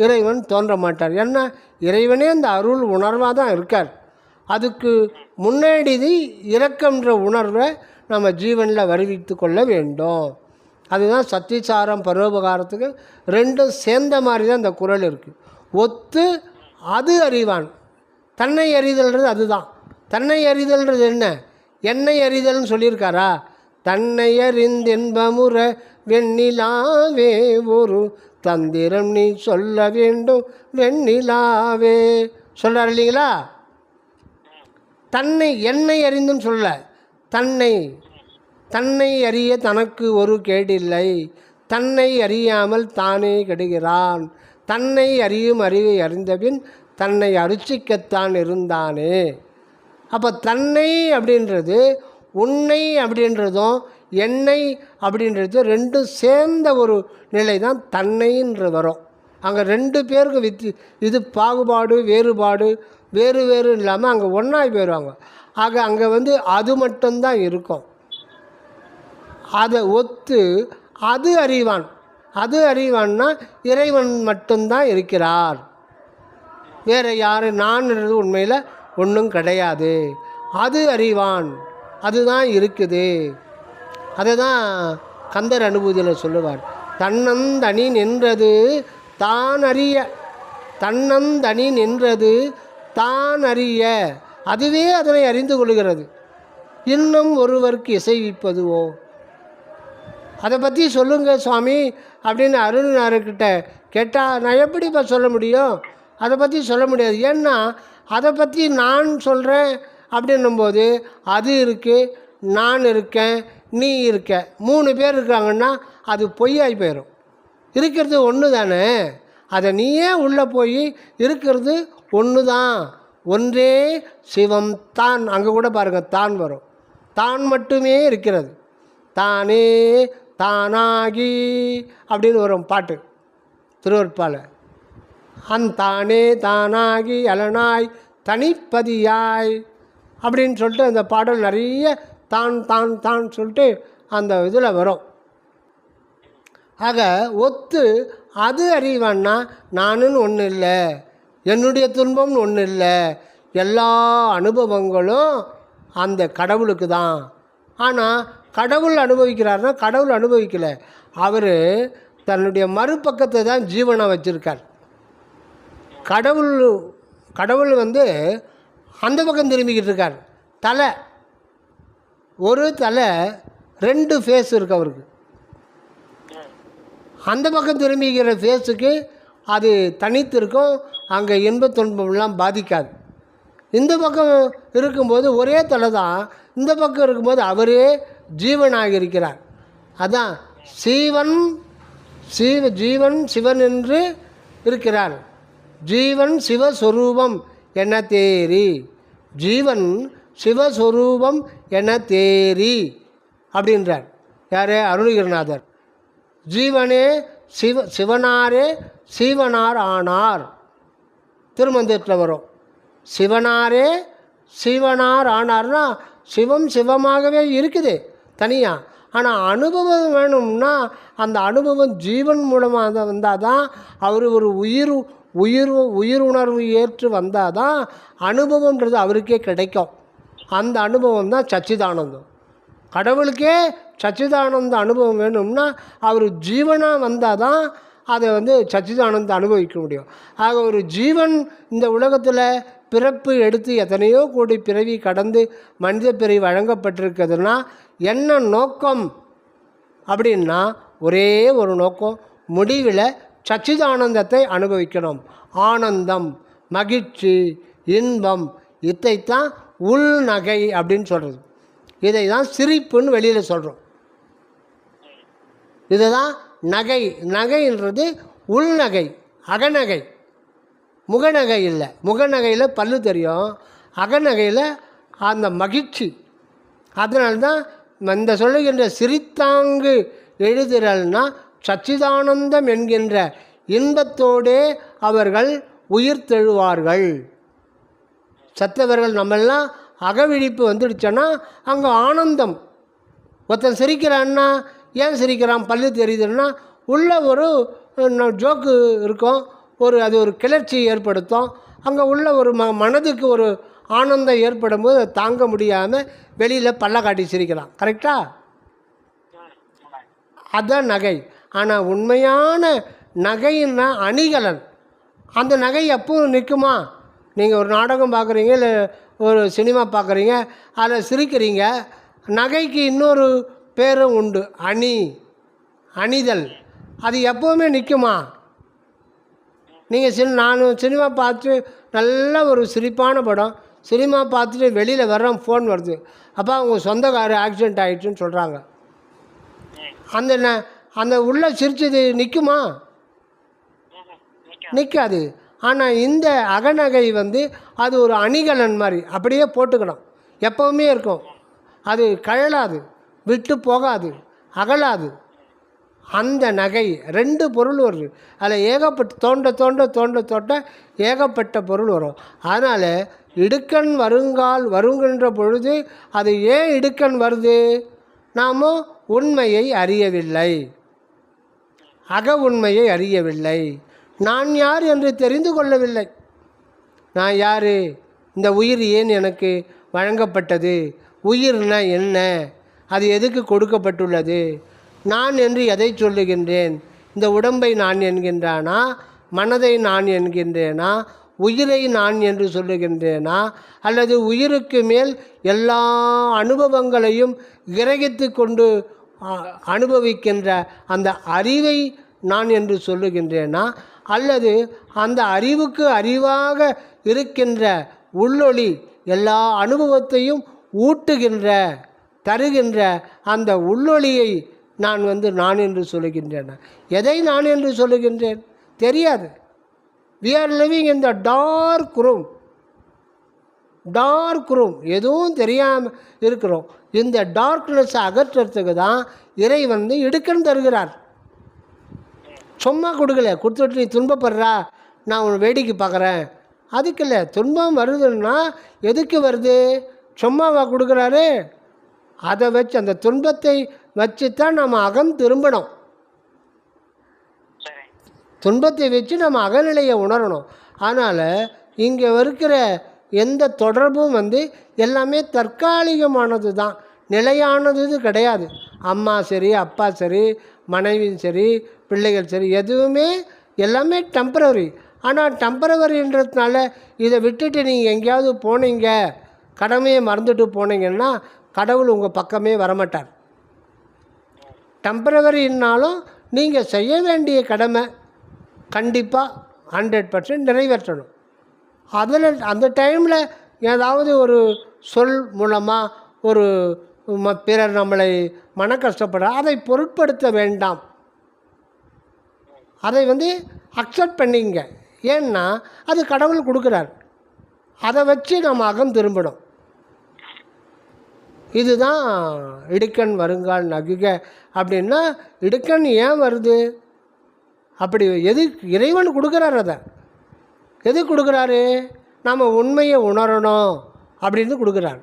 இறைவன் தோன்ற மாட்டார். ஏன்னா இறைவனே அந்த அருள் உணர்வாக தான் இருக்கார். அதுக்கு முன்னாடி இரக்கம்ன்ற உணர்வை நம்ம ஜீவனில் வருவித்து கொள்ள வேண்டும். அதுதான் சத்திசாரம் பரோபகாரத்துக்கு ரெண்டும் சேர்ந்த மாதிரி தான் அந்த குறள் இருக்குது. ஒத்து அது அறிவான். தன்னை அறிதல்ன்றது அதுதான். தன்னை அறிதல்ன்றது என்ன? என்னை அறிதல்னு சொல்லியிருக்காரா? தன்னை அறிந்தென்பமுற வெண்ணிலாவே ஒரு தந்திரம் நீ சொல்ல வேண்டும் வெண்ணிலாவே சொல்கிறார் இல்லைங்களா? என்னை அறிந்துன்னு சொல்ல, தன்னை அறிய தனக்கு ஒரு கேடில்லை. தன்னை அறியாமல் தானே கெடுகிறான். தன்னை அறியும் அறிவை அறிந்தபின் தன்னை அருச்சிக்கத்தான் இருந்தானே. அப்போ தன்னை அப்படின்றது உன்னை அப்படின்றதும் என்னை அப்படின்றது ரெண்டும் சேர்ந்த ஒரு நிலை தான் தன்னைன்ற வரும். அங்கே ரெண்டு பேருக்கு இது பாகுபாடு வேறுபாடு வேறு இல்லாமல் அங்கே ஒன்றாய் போயிடுவாங்க. ஆக அங்கே அது மட்டும்தான் இருக்கும். அதை ஒத்து அது அறிவான்னா இறைவன் மட்டும்தான் இருக்கிறார். வேறு யார் நான்ன்றது உண்மையில் ஒன்றும் கிடையாது. அது அறிவான், அதுதான் இருக்குது. அதை தான் கந்தர் அனுபூதியில் சொல்லுவார். தன்னந்தனி நின்றது தான் அறிய, தன்னந்தனி நின்றது தான் அறிய, அதுவே அதனை அறிந்து கொள்கிறது. இன்னும் ஒருவருக்கு இசைவிப்பதுவோ. அதை பற்றி சொல்லுங்கள் சுவாமி அப்படின்னு அருள்நாருக்கிட்ட கேட்டால் நான் எப்படிப்பா சொல்ல முடியும்? அதை பற்றி சொல்ல முடியாது. ஏன்னா அதை பற்றி நான் சொல்கிறேன் அப்படின்னும்போது அது இருக்குது, நான் இருக்கேன், நீ இருக்க, 3 பேர் இருக்காங்கன்னா அது பொய்யாகி போயிடும். இருக்கிறது ஒன்று தானே. அதை நீயே உள்ளே போய் இருக்கிறது ஒன்று தான், ஒன்றே சிவம் தான். அங்கே கூட பாருங்கள் தான் வரும். தான் மட்டுமே இருக்கிறது. தானே தானாகி அப்படின்னு வரும் பாட்டு திருவருட்பால. தானே தானாகி அலனாய் தனிப்பதியாய் அப்படின்னு சொல்லிட்டு அந்த பாடல் நிறைய தான் தான் தான் சொல்லிட்டு அந்த இதில் வரும். ஆக ஒத்து அது அறிவான்னா நானுன்னு ஒன்று இல்லை, என்னுடைய துன்பம்னு ஒன்று இல்லை, எல்லா அனுபவங்களும் அந்த கடவுளுக்கு தான். ஆனால் கடவுள் அனுபவிக்கிறாருன்னா கடவுள் அனுபவிக்கலை, அவர் தன்னுடைய மறுபக்கத்தை தான் ஜீவனாக வச்சுருக்கார். கடவுள் கடவுள் வந்து அந்த பக்கம் திரும்பிக்கிட்டு இருக்கார். தலை ஒரு தலை 2 ஃபேஸ் இருக்கு அவருக்கு. அந்த பக்கம் திரும்பிக்கிற ஃபேஸுக்கு அது தனித்து இருக்கும், அங்கே இன்ப துன்பம்லாம் பாதிக்காது. இந்த பக்கம் இருக்கும்போது ஒரே தலை தான், இந்த பக்கம் இருக்கும்போது அவரே ஜீவனாக இருக்கிறார். அதான் ஜீவன் சிவன் என்று இருக்கிறார். ஜீவன் சிவஸ்வரூபம் என தேரி, ஜீவன் சிவஸ்வரூபம் என தேரி அப்படின்றார். யார்? அருணகிரிநாதர். ஜீவனே சிவனாரே சீவனார் ஆனார். திருமந்திரத்தில் வரும். சிவனாரே சீவனார் ஆனார்னா சிவம் சிவமாகவே இருக்குது தனியாக. ஆனால் அனுபவம் வேணும்னா அந்த அனுபவம் ஜீவன் மூலமாக வந்தால் தான், அவர் ஒரு உயிருணர்வு ஏற்று வந்தால் தான் அனுபவன்றது அவருக்கே கிடைக்கும். அந்த அனுபவம் தான் சச்சிதானந்தம். கடவுளுக்கே சச்சிதானந்த அனுபவம் வேணும்னா அவர் ஜீவனாக வந்தால் தான் அதை வந்து சச்சிதானந்த அனுபவிக்க முடியும். ஆக ஒரு ஜீவன் இந்த உலகத்தில் பிறப்பு எடுத்து எத்தனையோ கோடி பிறவி கடந்து மனித பிறவி வழங்கப்பட்டிருக்குதுன்னா என்ன நோக்கம் அப்படின்னா ஒரே ஒரு நோக்கம், முடிவில் சச்சிதானந்தத்தை அனுபவிக்கணும். ஆனந்தம், மகிழ்ச்சி, இன்பம், இதைத்தான் உள்நகை அப்படின்னு சொல்கிறது. இதை தான் சிரிப்புன்னு வெளியில் சொல்கிறோம். இதுதான் நகை. நகைன்றது உள்நகை, அகநகை. முகநகை இல்லை. முகநகையில் பல்லு தெரியும், அகநகையில் அந்த மகிழ்ச்சி. அதனால்தான் இந்த சொல்லுகின்ற சிரித்தாங்கு எழுதுறல்னா சச்சிதானந்தம் என்கின்ற இன்பத்தோடே அவர்கள் உயிர் தெழுவார்கள். சத்தவர்கள் நம்மெல்லாம் அகவிழிப்பு வந்துடுச்சோன்னா அங்கே ஆனந்தம். ஒருத்தன் சிரிக்கிறான்னா ஏன் சிரிக்கிறான்? பல்லு தெரியுதுன்னா உள்ள ஒரு ஜோக்கு இருக்கும், அது ஒரு கிளர்ச்சி ஏற்படுத்தும். அங்கே உள்ள ஒரு மனதுக்கு ஒரு ஆனந்தம் ஏற்படும் போது தாங்க முடியாமல் வெளியில் பல்ல காட்டி சிரிக்கலாம். கரெக்டாக? அதுதான் நகை. ஆனால் உண்மையான நகைன்னா அணிகலன். அந்த நகை எப்பவும் நிற்குமா? நீங்கள் ஒரு நாடகம் பார்க்குறீங்க, இல்லை ஒரு சினிமா பார்க்குறீங்க, அதில் சிரிக்கிறீங்க. நகைக்கு இன்னொரு பேரும் உண்டு, அணிதல். அது எப்போவுமே நிற்குமா? நீங்கள் நான் சினிமா பார்த்து நல்ல ஒரு சிரிப்பான படம், சினிமா பார்த்துட்டு வெளியில் வர்றோம், ஃபோன் வருது, அப்போ அவங்க சொந்தக்கார ஆக்சிடெண்ட் ஆகிடுச்சுன்னு சொல்கிறாங்க. அந்த உள்ள சிரிச்சது நிற்குமா? நிற்காது. ஆனால் இந்த அகநகை வந்து அது ஒரு அணிகலன் மாதிரி அப்படியே போட்டுக்கணும், எப்போவுமே இருக்கும். அது கழலாது, விட்டு போகாது, அகலாது. அந்த நகை 2 பொருள் வருது. அதில் ஏகப்பட்ட தோண்ட தோண்ட தோண்ட தோட்ட ஏகப்பட்ட பொருள் வரும். அதனால் இடுக்கண் வருங்கால் வருகின்ற பொழுது அது ஏன் இடுக்கண் வருது? நாம் உண்மையை அறியவில்லை, அக உண்மையை அறியவில்லை. நான் யார் என்று தெரிந்து கொள்ளவில்லை. நான் யார்? இந்த உயிர் ஏன் எனக்கு வழங்கப்பட்டது? உயிர்னா என்ன? அது எதுக்கு கொடுக்கப்பட்டுள்ளது? நான் என்று எதை சொல்லுகின்றேன்? இந்த உடம்பை நான் என்கின்றானா? மனதை நான் என்கின்றேனா? உயிரை நான் என்று சொல்லுகின்றேனா? அல்லது உயிருக்கு மேல் எல்லா அனுபவங்களையும் கிரகித்து கொண்டு அனுபவிக்கின்ற அந்த அறிவை நான் என்று சொல்லுகின்றேனா? அல்லது அந்த அறிவுக்கு அறிவாக இருக்கின்ற உள்ளொளி எல்லா அனுபவத்தையும் ஊட்டுகின்ற தருகின்ற அந்த உள்ளொளியை நான் என்று சொல்லுகின்றேன். எதை நான் என்று சொல்லுகின்றேன் தெரியாது. We are living in the dark room. எதுவும் தெரியாமல் இருக்கிறோம். இந்த டார்க்னஸை அகற்றுறதுக்கு தான் இறை வந்து இடுக்கண் தருகிறார். சும்மா கொடுக்கல, கொடுத்துட்டு நீ துன்பப்படுறா, நான் உன்னை வேடிக்கை பார்க்குறேன், அதுக்கு இல்லை. துன்பம் வருதுன்னா எதுக்கு வருது? சும்மாவா கொடுக்குறாரு? அதை வச்சு அந்த துன்பத்தை வச்சு தான் நம்ம அகம் திரும்பணும். சரி. துன்பத்தை வச்சு நம்ம அகநிலையை உணரணும். அதனால் இங்கே இருக்கிற எந்த தொடர்பும் எல்லாமே தற்காலிகமானது தான், நிலையானது கிடையாது. அம்மா சரி, அப்பா சரி, மனைவி சரி, பிள்ளைகள் சரி, எதுவுமே எல்லாமே டெம்பரவரி. ஆனால் டெம்பரவரின்றதுனால இதை விட்டுட்டு நீங்கள் எங்கேயாவது போனீங்க, கடமையை மறந்துட்டு போனீங்கன்னா கடவுள் உங்கள் பக்கமே வரமாட்டார். டெம்பரவரின்னாலும் நீங்கள் செய்ய வேண்டிய கடமை கண்டிப்பாக 100% நிறைவேற்றணும். அதில் அந்த டைமில் ஏதாவது ஒரு சொல் மூலமாக ஒரு பிறர் நம்மளை மன கஷ்டப்படுற அதை பொருட்படுத்த வேண்டாம். அதை அக்செப்ட் பண்ணிங்க. ஏன்னா அது கடவுள் கொடுக்குறார். அதை வச்சு நம்ம அகம் திரும்பணும். இதுதான் இடுக்கண் வருங்கால் நகுக அப்படின்னா, இடுக்கண் ஏன் வருது? அப்படி எது இறைவன் கொடுக்குறார்? அதை எது கொடுக்குறாரு? நாம் உண்மையை உணரணும் அப்படின்னு கொடுக்குறாரு.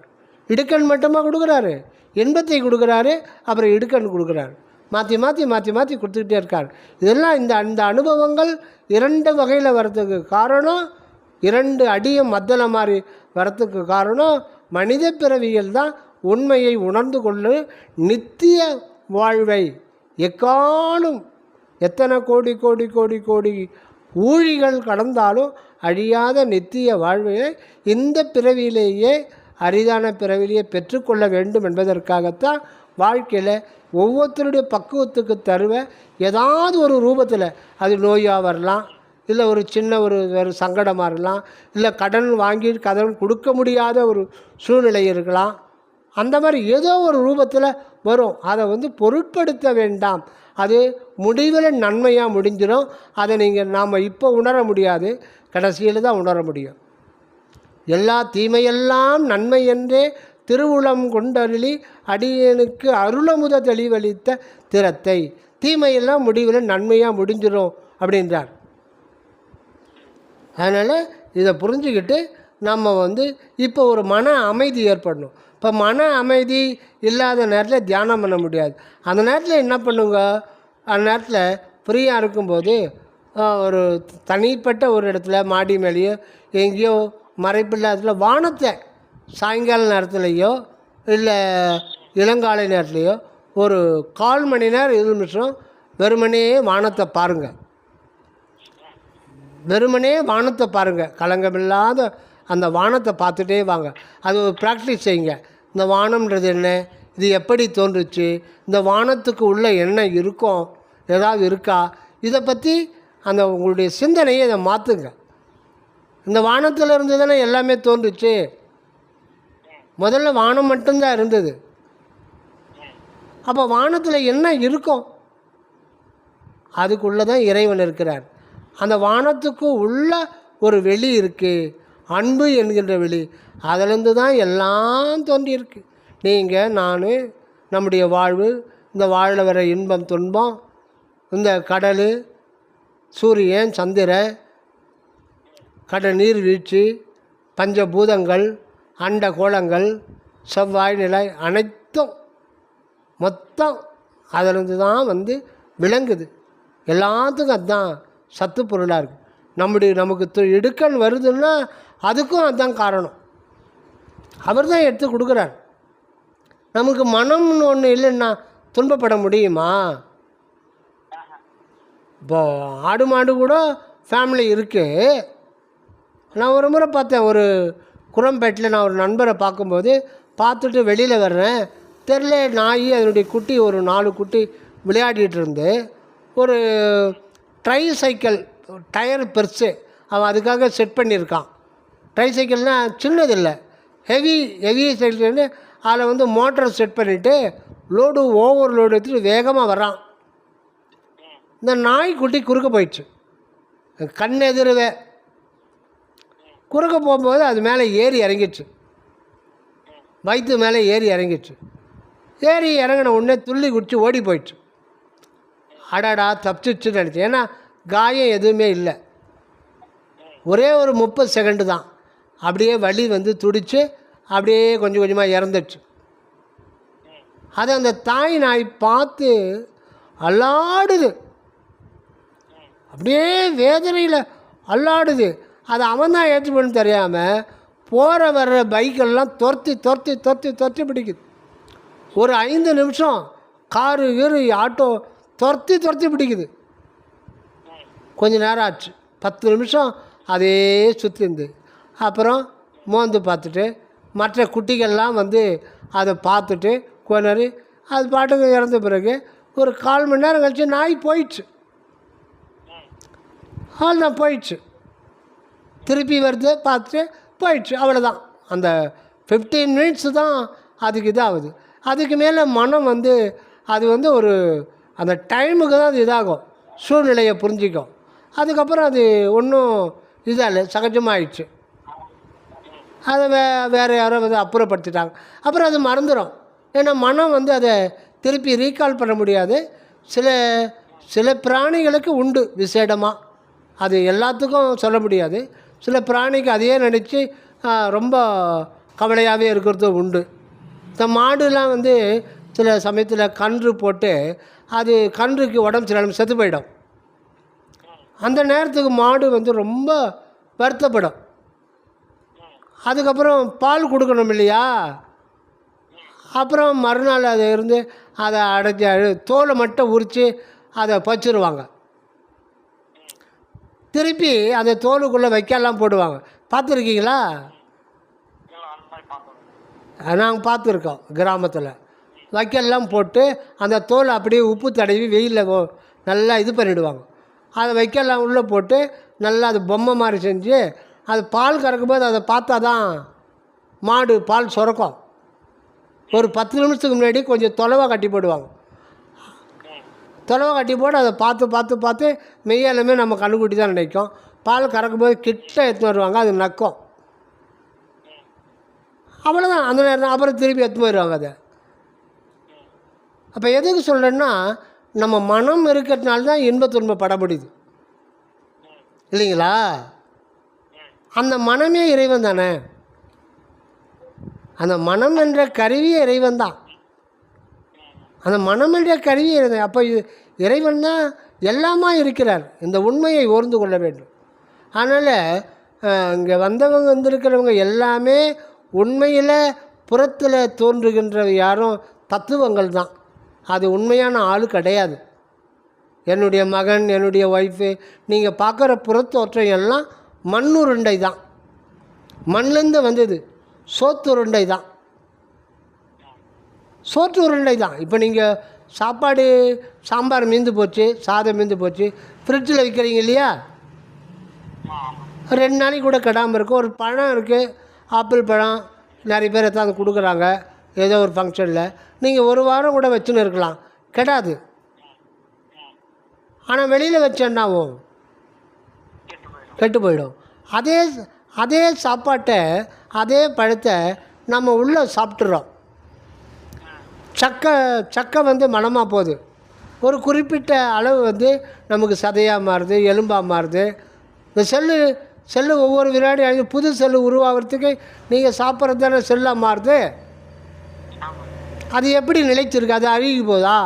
இடுக்கண் மட்டுமா கொடுக்குறாரு? இன்பத்தை கொடுக்குறாரு, அப்புறம் இடுக்கண் கொடுக்குறாரு. மாற்றி மாற்றி மாற்றி மாற்றி கொடுத்துக்கிட்டே இருக்கார். இதெல்லாம் இந்த அனுபவங்கள் 2 வகையில் வரத்துக்கு காரணம், 2 அடியும் மத்தள மாதிரி வரத்துக்கு காரணம் மனித பிறவியில் தான் உண்மையை உணர்ந்து கொள்ளு நித்திய வாழ்வை எக்காலும் எத்தனை கோடி கோடி கோடி கோடி ஊழிகள் கடந்தாலும் அழியாத நித்திய வாழ்வை இந்த பிறவியிலேயே அரிதான பிறவிலேயே பெற்றுக்கொள்ள வேண்டும் என்பதற்காகத்தான் வாழ்க்கையில் ஒவ்வொருத்தருடைய பக்குவத்துக்கு தருவ ஏதாவது ஒரு ரூபத்தில், அது நோயாக வரலாம், இல்லை ஒரு சின்ன ஒரு சங்கடமாக இருக்கலாம், இல்லை கடன் வாங்கி கடன் கொடுக்க முடியாத ஒரு சூழ்நிலை இருக்கலாம். அந்த மாதிரி ஏதோ ஒரு ரூபத்தில் வரும். அதை பொருட்படுத்த வேண்டாம். அது முடிவில் நன்மையாக முடிஞ்சிடும். அதை நாம் இப்போ உணர முடியாது, கடைசியில் தான் உணர முடியும். எல்லா தீமையெல்லாம் நன்மை என்றே திருவுளம் கொண்டருளி அடியனுக்கு அருளமுத தெளிவளித்த திறத்தை. தீமையெல்லாம் முடிவில் நன்மையாக முடிஞ்சிடும் அப்படின்றார். அதனால் இதை புரிஞ்சுக்கிட்டு நம்ம இப்போ ஒரு மன அமைதி ஏற்படணும். இப்போ மன அமைதி இல்லாத நேரத்தில் தியானம் பண்ண முடியாது. அந்த நேரத்தில் என்ன பண்ணுங்க? அந்த நேரத்தில் ஃப்ரீயாக இருக்கும்போது ஒரு தனிப்பட்ட ஒரு இடத்துல மாடி மேலேயோ எங்கேயோ மறைப்பில்லாத வானத்தை சாயங்கால நேரத்துலையோ இல்லை இளங்காலை நேரத்துலையோ ஒரு 1/4 மணி நேரம் 20 நிமிஷம் வெறுமனே வானத்தை பாருங்கள். வெறுமனே வானத்தை பாருங்கள். களங்கமில்லாத அந்த வானத்தை பார்த்துட்டே வாங்க. அது ஒரு ப்ராக்டிஸ் செய்யுங்க. இந்த வானம்ன்றது என்ன? இது எப்படி தோன்றுச்சு? இந்த வானத்துக்கு உள்ள என்ன இருக்கும்? ஏதாவது இருக்கா? இதை பற்றி அந்த உங்களுடைய சிந்தனையை இதை மாற்றுங்க. இந்த வானத்தில் இருந்து தானே எல்லாமே தோன்றுச்சு. முதல்ல வானம் மட்டும்தான் இருந்தது. அப்போ வானத்தில் என்ன இருக்கும்? அதுக்குள்ளே தான் இறைவன் இருக்கிறார். அந்த வானத்துக்கு உள்ள ஒரு வெளி இருக்குது, அன்பு என்கின்ற வெளி. அதிலேருந்து தான் எல்லாம் தோன்றியிருக்கு. நீங்கள், நான், நம்முடைய வாழ்வு, இந்த வாழ வர இன்பம் துன்பம், இந்த கடல், சூரியன், சந்திரன், கடல் நீர்வீழ்ச்சி, பஞ்சபூதங்கள், அண்ட கோளங்கள், செவ்வாய் நிலை, அனைத்தும் மொத்தம் அதிலிருந்து தான் விளங்குது. எல்லாத்துக்கும் அதுதான் சத்து பொருளாக இருக்குது. நமக்கு இடுக்கண் வருதுன்னா அதுக்கும் அதுதான் காரணம். அவர் தான் எடுத்து கொடுக்குறார். நமக்கு மனம்னு ஒன்று இல்லைன்னா துன்பப்பட முடியுமா? இப்போது ஆடு மாடு கூட ஃபேமிலி இருக்குது. நான் ஒரு முறை பார்த்தேன், ஒரு குரம்பேட்டில் நான் ஒரு நண்பரை பார்க்கும்போது பார்த்துட்டு வெளியில் வர்றேன். தெரில, நாய் அதனுடைய குட்டி ஒரு 4 குட்டி விளையாடிட்டு இருந்து ஒரு ட்ரை சைக்கிள் டயர் பெருசு அவன் அதுக்காக செட் பண்ணியிருக்கான். ட்ரை சைக்கிள்னால் சின்னதில்லை, ஹெவி சைக்கிள்னு அதில் மோட்டரை செட் பண்ணிவிட்டு லோடு ஓவர் லோடு எடுத்துகிட்டு வேகமாக வரான். இந்த நாய்க்குட்டி குறுக்க போயிடுச்சு. கண் எதிரவே குறுக்க போகும்போது அது மேலே ஏறி இறங்கிடுச்சு. வயிற்று மேலே ஏறி இறங்கிடுச்சு. ஏறி இறங்கின உடனே துள்ளி குடிச்சு ஓடி போயிடுச்சு. அடாடா தப்பிச்சுன்னு நினச்சி. ஏன்னா காயம் எதுவுமே இல்லை. ஒரே ஒரு 30 செகண்டு தான். அப்படியே வலி துடித்து அப்படியே கொஞ்சம் கொஞ்சமாக இறந்துச்சு. அதை அந்த தாய் நாய் பார்த்து அல்லாடுது, அப்படியே வேதனையில் அல்லாடுது. அதை அவன் தான் ஏற்றுப்பண்ணு தெரியாமல் போகிற வர்ற பைக்கெல்லாம் துரத்தி பிடிக்குது. ஒரு 5 நிமிஷம் காரு கீரு ஆட்டோ துரத்தி பிடிக்குது. கொஞ்ச நேரம் ஆச்சு, 10 நிமிஷம் அதே சுற்றிருந்து. அப்புறம் மோந்து பார்த்துட்டு மற்ற குட்டிகள்லாம் வந்து அதை பார்த்துட்டு கொஞ்ச நேரம் அது பாட்டுக்கு இறந்த பிறகு ஒரு 1/4 மணி நேரம் கழிச்சு நாய் போயிடுச்சு. தான் போயிடுச்சு, திருப்பி வருது பார்த்துட்டு போயிடுச்சு, அவ்வளோதான். அந்த 15 மினிட்ஸு தான் அதுக்கு இதாகுது. அதுக்கு மேலே மனம் வந்து அது வந்து ஒரு அந்த டைமுக்கு தான் அது இதாகும், சூழ்நிலையை புரிஞ்சிக்கும். அதுக்கப்புறம் அது ஒன்றும் இதாகல, சகஜமாகிடுச்சு. அதை வேறு யாரோ வந்து அப்புறப்படுத்திட்டாங்க. அப்புறம் அது மறந்துடும். ஏன்னா மனம் வந்து அதை திருப்பி ரீகால் பண்ண முடியாது. சில பிராணிகளுக்கு உண்டு விசேடமாக, அது எல்லாத்துக்கும் சொல்ல முடியாது. சில பிராணிக்கு அதையே நினச்சி ரொம்ப கவலையாகவே இருக்கிறது உண்டு. இந்த மாடுலாம் வந்து சில சமயத்தில் கன்று போட்டு அது கன்றுக்கு உடம்பு சரியில்லாமல் செத்து போயிடும். அந்த நேரத்துக்கு மாடு வந்து ரொம்ப வருத்தப்படும். அதுக்கப்புறம் பால் கொடுக்கணும் இல்லையா, அப்புறம் மறுநாள் அதை இருந்து அதை அடைச்சி தோலை மட்டும் உரித்து அதை பச்சிருவாங்க. திருப்பி அந்த தோலுக்குள்ளே வைக்கலாம் போடுவாங்க. பார்த்துருக்கீங்களா? நாங்கள் பார்த்துருக்கோம். கிராமத்தில் வைக்கல்லாம் போட்டு அந்த தோலை அப்படியே உப்பு தடவி வெயிலில் நல்லா இது பண்ணிவிடுவாங்க. அதை வைக்கலாம் உள்ளே போட்டு நல்லா அது பொம்மை மாதிரி செஞ்சு அது பால் கறக்கும்போது அதை பார்த்தா தான் மாடு பால் சுரக்கும். ஒரு 10 நிமிஷத்துக்கு முன்னாடி கொஞ்சம் தொலைவாக கட்டி போடுவாங்க. தொலைவாக கட்டி போட்டு அதை பார்த்து மெய்யாலுமே நம்ம கண்ணுக்குட்டி தான் நினைக்கும். பால் கறக்கும்போது கிட்ட எடுத்துன்னு வருவாங்க, அது நக்கும். அவ்வளோதான், அந்த நேரம் தான். அப்புறம் திருப்பி எடுத்து போயிடுவாங்க அதை. அப்போ எதுக்கு சொல்கிறேன்னா, நம்ம மனம் இருக்கிறதுனால தான் இன்ப துன்பம் பட முடியுது இல்லைங்களா? அந்த மனமே இறைவன் தானே. அந்த மனம் என்ற கருவியே இறைவன் தான். அந்த மனம் என்ற கருவி இறைவன். அப்போ இறைவன் தான் எல்லாமா இருக்கிறார். இந்த உண்மையை ஓர்ந்து கொள்ள வேண்டும். அதனால் இங்கே வந்திருக்கிறவங்க எல்லாமே உண்மையில் புறத்தில் தோன்றுகின்ற யாரும் தத்துவங்கள் தான். அது உண்மையான ஆள் கிடையாது. என்னுடைய மகன், என்னுடைய ஒய்ஃபு, நீங்கள் பார்க்குற புறத்தோற்றம் எல்லாம் மண்ணுருண்டை தான். மண்லேருந்து வந்தது, சோத்து உருண்டை தான். சோற்று உருண்டை தான். இப்போ நீங்கள் சாப்பாடு சாம்பார் மீந்து போச்சு, சாதம் மீந்து போச்சு, ஃப்ரிட்ஜில் வைக்கிறீங்க இல்லையா, 2 நாளைக்கு கூட கெடாமல் இருக்கும். ஒரு பழம் இருக்குது, ஆப்பிள் பழம், நிறைய பேர் எடுத்தாந்து கொடுக்குறாங்க ஏதோ ஒரு ஃபங்க்ஷனில். நீங்கள் 1 வாரம் கூட வச்சுன்னு இருக்கலாம், கெடாது. ஆனால் வெளியில் வச்சேன்னாவும் கெட்டு போயிடும். அதே சாப்பாட்டை, அதே பழத்தை நம்ம உள்ளே சாப்பிட்றோம். சக்கை வந்து மணமாக போகுது. ஒரு குறிப்பிட்ட அளவு வந்து நமக்கு சதையாக மாறுது, எலும்பாக மாறுது. இந்த செல்லு ஒவ்வொரு வினாடி புது செல்லு உருவாகிறதுக்கு நீங்கள் சாப்பிட்றது தானே செல்லாக மாறுது. அது எப்படி நிலைச்சிருக்கு? அது அழுகி போதா?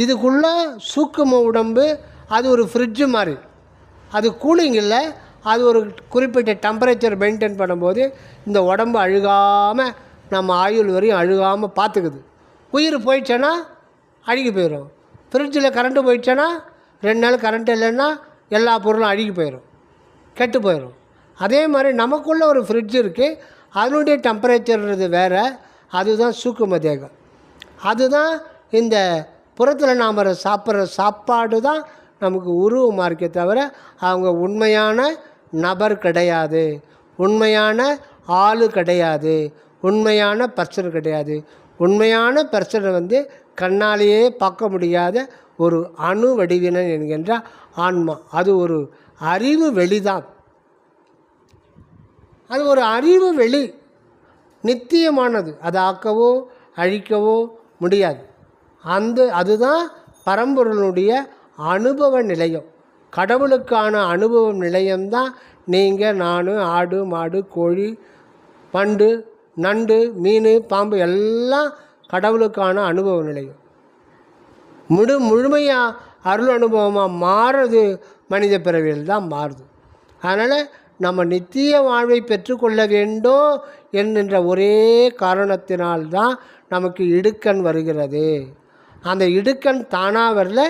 இதுக்குள்ளே சூக்கும உடம்பு, அது ஒரு ஃப்ரிட்ஜு மாதிரி. அது கூலிங் இல்லை, அது ஒரு குறிப்பிட்ட டெம்பரேச்சர் மெயின்டைன் பண்ணும்போது இந்த உடம்பு அழுகாமல், நம்ம ஆயுள் வரையும் அழுகாமல் பார்த்துக்குது. உயிர் போயிடுச்சேன்னா அழுகி போயிடும். ஃப்ரிட்ஜில் கரண்ட்டு போயிடுச்சேன்னா 2 நாள் கரண்ட் இல்லைன்னா எல்லா பொருளும் அழுகி போயிடும், கெட்டு போயிடும். அதே மாதிரி நமக்குள்ளே ஒரு ஃப்ரிட்ஜ் இருக்குது, அதனுடைய டெம்பரேச்சர்ன்றது வேறு. அதுதான் சூக்கும தேகம். அதுதான் இந்த புறத்தில் நாம் சாப்பிட்ற சாப்பாடு தான் நமக்கு உருவமாக இருக்கே தவிர அவங்க உண்மையான நபர் கிடையாது, உண்மையான ஆள் கிடையாது, உண்மையான பர்சன் கிடையாது. உண்மையான பர்சனை வந்து கண்ணாலேயே பார்க்க முடியாத ஒரு அணு வடிவினன் என்கின்ற ஆன்மா. அது ஒரு அறிவு வெளிதான். அது ஒரு அறிவு வெளி, நித்தியமானது. அதை ஆக்கவோ அழிக்கவோ முடியாது. அதுதான் பரம்பொருளுடைய அனுபவ நிலையம். கடவுளுக்கான அனுபவ நிலையம்தான் நீங்கள், நான், ஆடு, மாடு, கோழி, பண்டு, நண்டு, மீன், பாம்பு எல்லாம் கடவுளுக்கான அனுபவ நிலையம். முழுமையாக அருள் அனுபவமாக மாறுறது மனித பிறவியில் தான் மாறுது. அதனால் நம்ம நித்திய வாழ்வை பெற்றுக்கொள்ள வேண்டும் என்கின்ற ஒரே காரணத்தினால்தான் நமக்கு இடுக்கண் வருகிறது. அந்த இடுக்கண் தானாக வரல,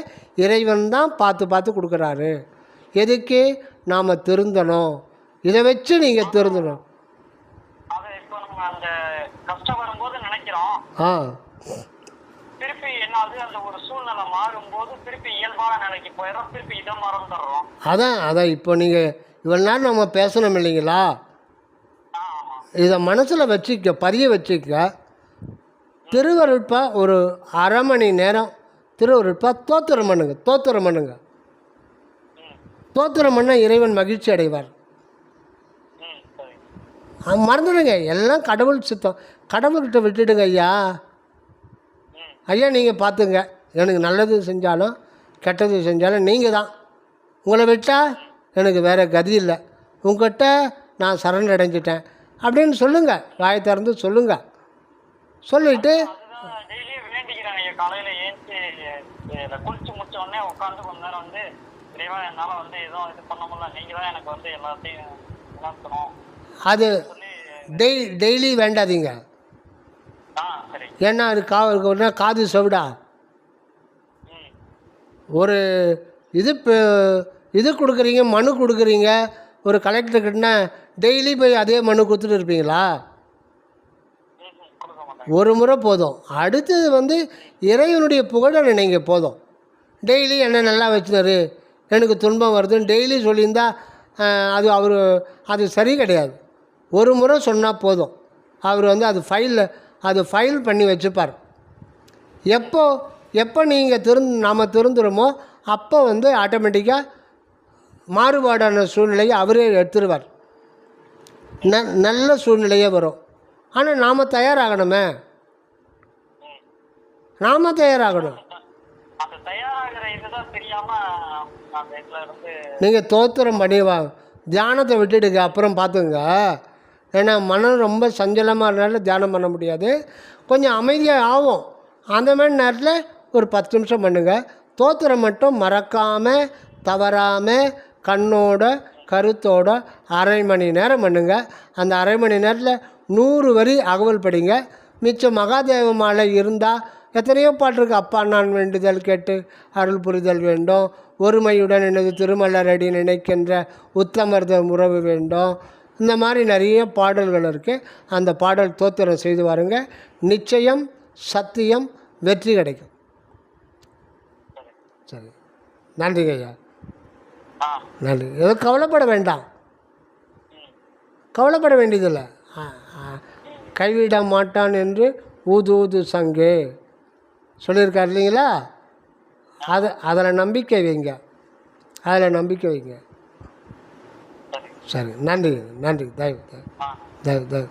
இறைவன் தான் பார்த்து பார்த்து கொடுக்குறாரு. எதுக்கு? நாம் திருந்தணும். இதை வச்சு நீங்கள் திருந்தணும். அது இப்போ நம்ம அந்த கஷ்டம் வரும்போது நினைக்கிறோம், திருப்பி என்னது அந்த ஒரு சூழ்நிலை மாறும்போது திருப்பி இயல்பான நிலைக்கு போயிடும், திருப்பி இதை மறந்துடுறோம். அதான் இப்போ நீங்கள் இவ்வளோ நேரம் நம்ம பேசணும் இல்லைங்களா? இதை மனசில் வச்சுக்க, பதிய வச்சுக்க. திருவருட்பா ஒரு அரை மணி நேரம் திருவருட்பா தோத்திரம் பண்ணுங்க. தோத்திரம் பண்ணால் இறைவன் மகிழ்ச்சி அடைவார். மறந்துடுங்க, எல்லாம் கடவுள் சித்தம். கடவுள்கிட்ட விட்டுடுங்க. ஐயா நீங்கள் பார்த்துங்க, எனக்கு நல்லது செஞ்சாலும் கெட்டது செஞ்சாலும் நீங்கள் தான். உங்களை விட்டால் எனக்கு வேறு கதி இல்லை, உங்கள்கிட்ட நான் சரண் அடைஞ்சிட்டேன் அப்படின்னு சொல்லுங்கள். வாயை திறந்து சொல்லுங்கள். சொல்லிவிட்டு காலையில் ஏஞ்சி குளிச்சு முடிச்ச உடனே உட்காந்து கொஞ்ச நேரம் வந்து இறைவா என்னால் வந்து எதுவும் இது பண்ண முடியல, நீங்கள் தான் எனக்கு வந்து எல்லாத்தையும் உணர்த்தணும். அது டெய்லி வேண்டாதீங்க. ஏன்னா அது காது செவிடா. ஒரு இது கொடுக்குறீங்க, மனு கொடுக்குறீங்க ஒரு கலெக்டர்கிட்டனா டெய்லி போய் அதே மனு கொடுத்துட்டு இருப்பீங்களா? ஒரு முறை போதும். அடுத்தது வந்து இறைவனுடைய புகழை நினைங்க போதும். டெய்லி என்ன நல்லா வச்சுனாரு, எனக்கு துன்பம் வருதுன்னு டெய்லி சொல்லியிருந்தா அது சரி கிடையாது. ஒரு முறை சொன்னால் போதும். அவர் வந்து அது ஃபைல் பண்ணி வச்சுப்பார். எப்போ நீங்கள் நாம் திருந்துறோமோ அப்போ வந்து ஆட்டோமேட்டிக்காக மாறுபாடான சூழ்நிலையை அவரே எடுத்துருவார். நல்ல சூழ்நிலையே வரும். ஆனால் நாம் தயாராகணுமே, தயாராகணும். நீங்கள் தோத்திரம் பண்ணிவா, தியானத்தை விட்டுடுங்க, அப்புறம் பார்த்துங்க. ஏன்னா மனம் ரொம்ப சஞ்சலமாக இருந்தாலும் தியானம் பண்ண முடியாது, கொஞ்சம் அமைதியாக ஆகும். அந்த மாதிரி நேரத்தில் ஒரு 10 நிமிஷம் பண்ணுங்கள். தோத்திரம் மட்டும் மறக்காமல் தவறாமல் கண்ணோட கருத்தோட அரை மணி நேரம் பண்ணுங்க. அந்த அரை மணி நேரத்தில் 100 வரி அகவல் படிங்க. மிச்சம் மகாதேவ மாலை இருந்தால் எத்தனையோ பாட்டு இருக்குது. அப்பா நான் வேண்டுதல் கேட்டு அருள் புரிதல் வேண்டும், ஒருமையுடன் எனது திருமலரடி நினைக்கின்ற உத்தமர்த உறவு வேண்டும், இந்த மாதிரி நிறைய பாடல்கள் இருக்குது. அந்த பாடல் தோத்திரம் செய்து வாருங்க. நிச்சயம் சத்தியம் வெற்றி கிடைக்கும். சரி, நன்றிங்க ஐயா, நன்றி. எதுவும் கவலைப்பட வேண்டாம், கவலைப்பட வேண்டியதில்லை. கைவிட மாட்டான் என்று ஊது சங்கே சொல்லியிருக்கார் இல்லைங்களா? அதில் நம்பிக்கை வைங்க, நம்பிக்கை வைங்க. சரி, நன்றி. தயவு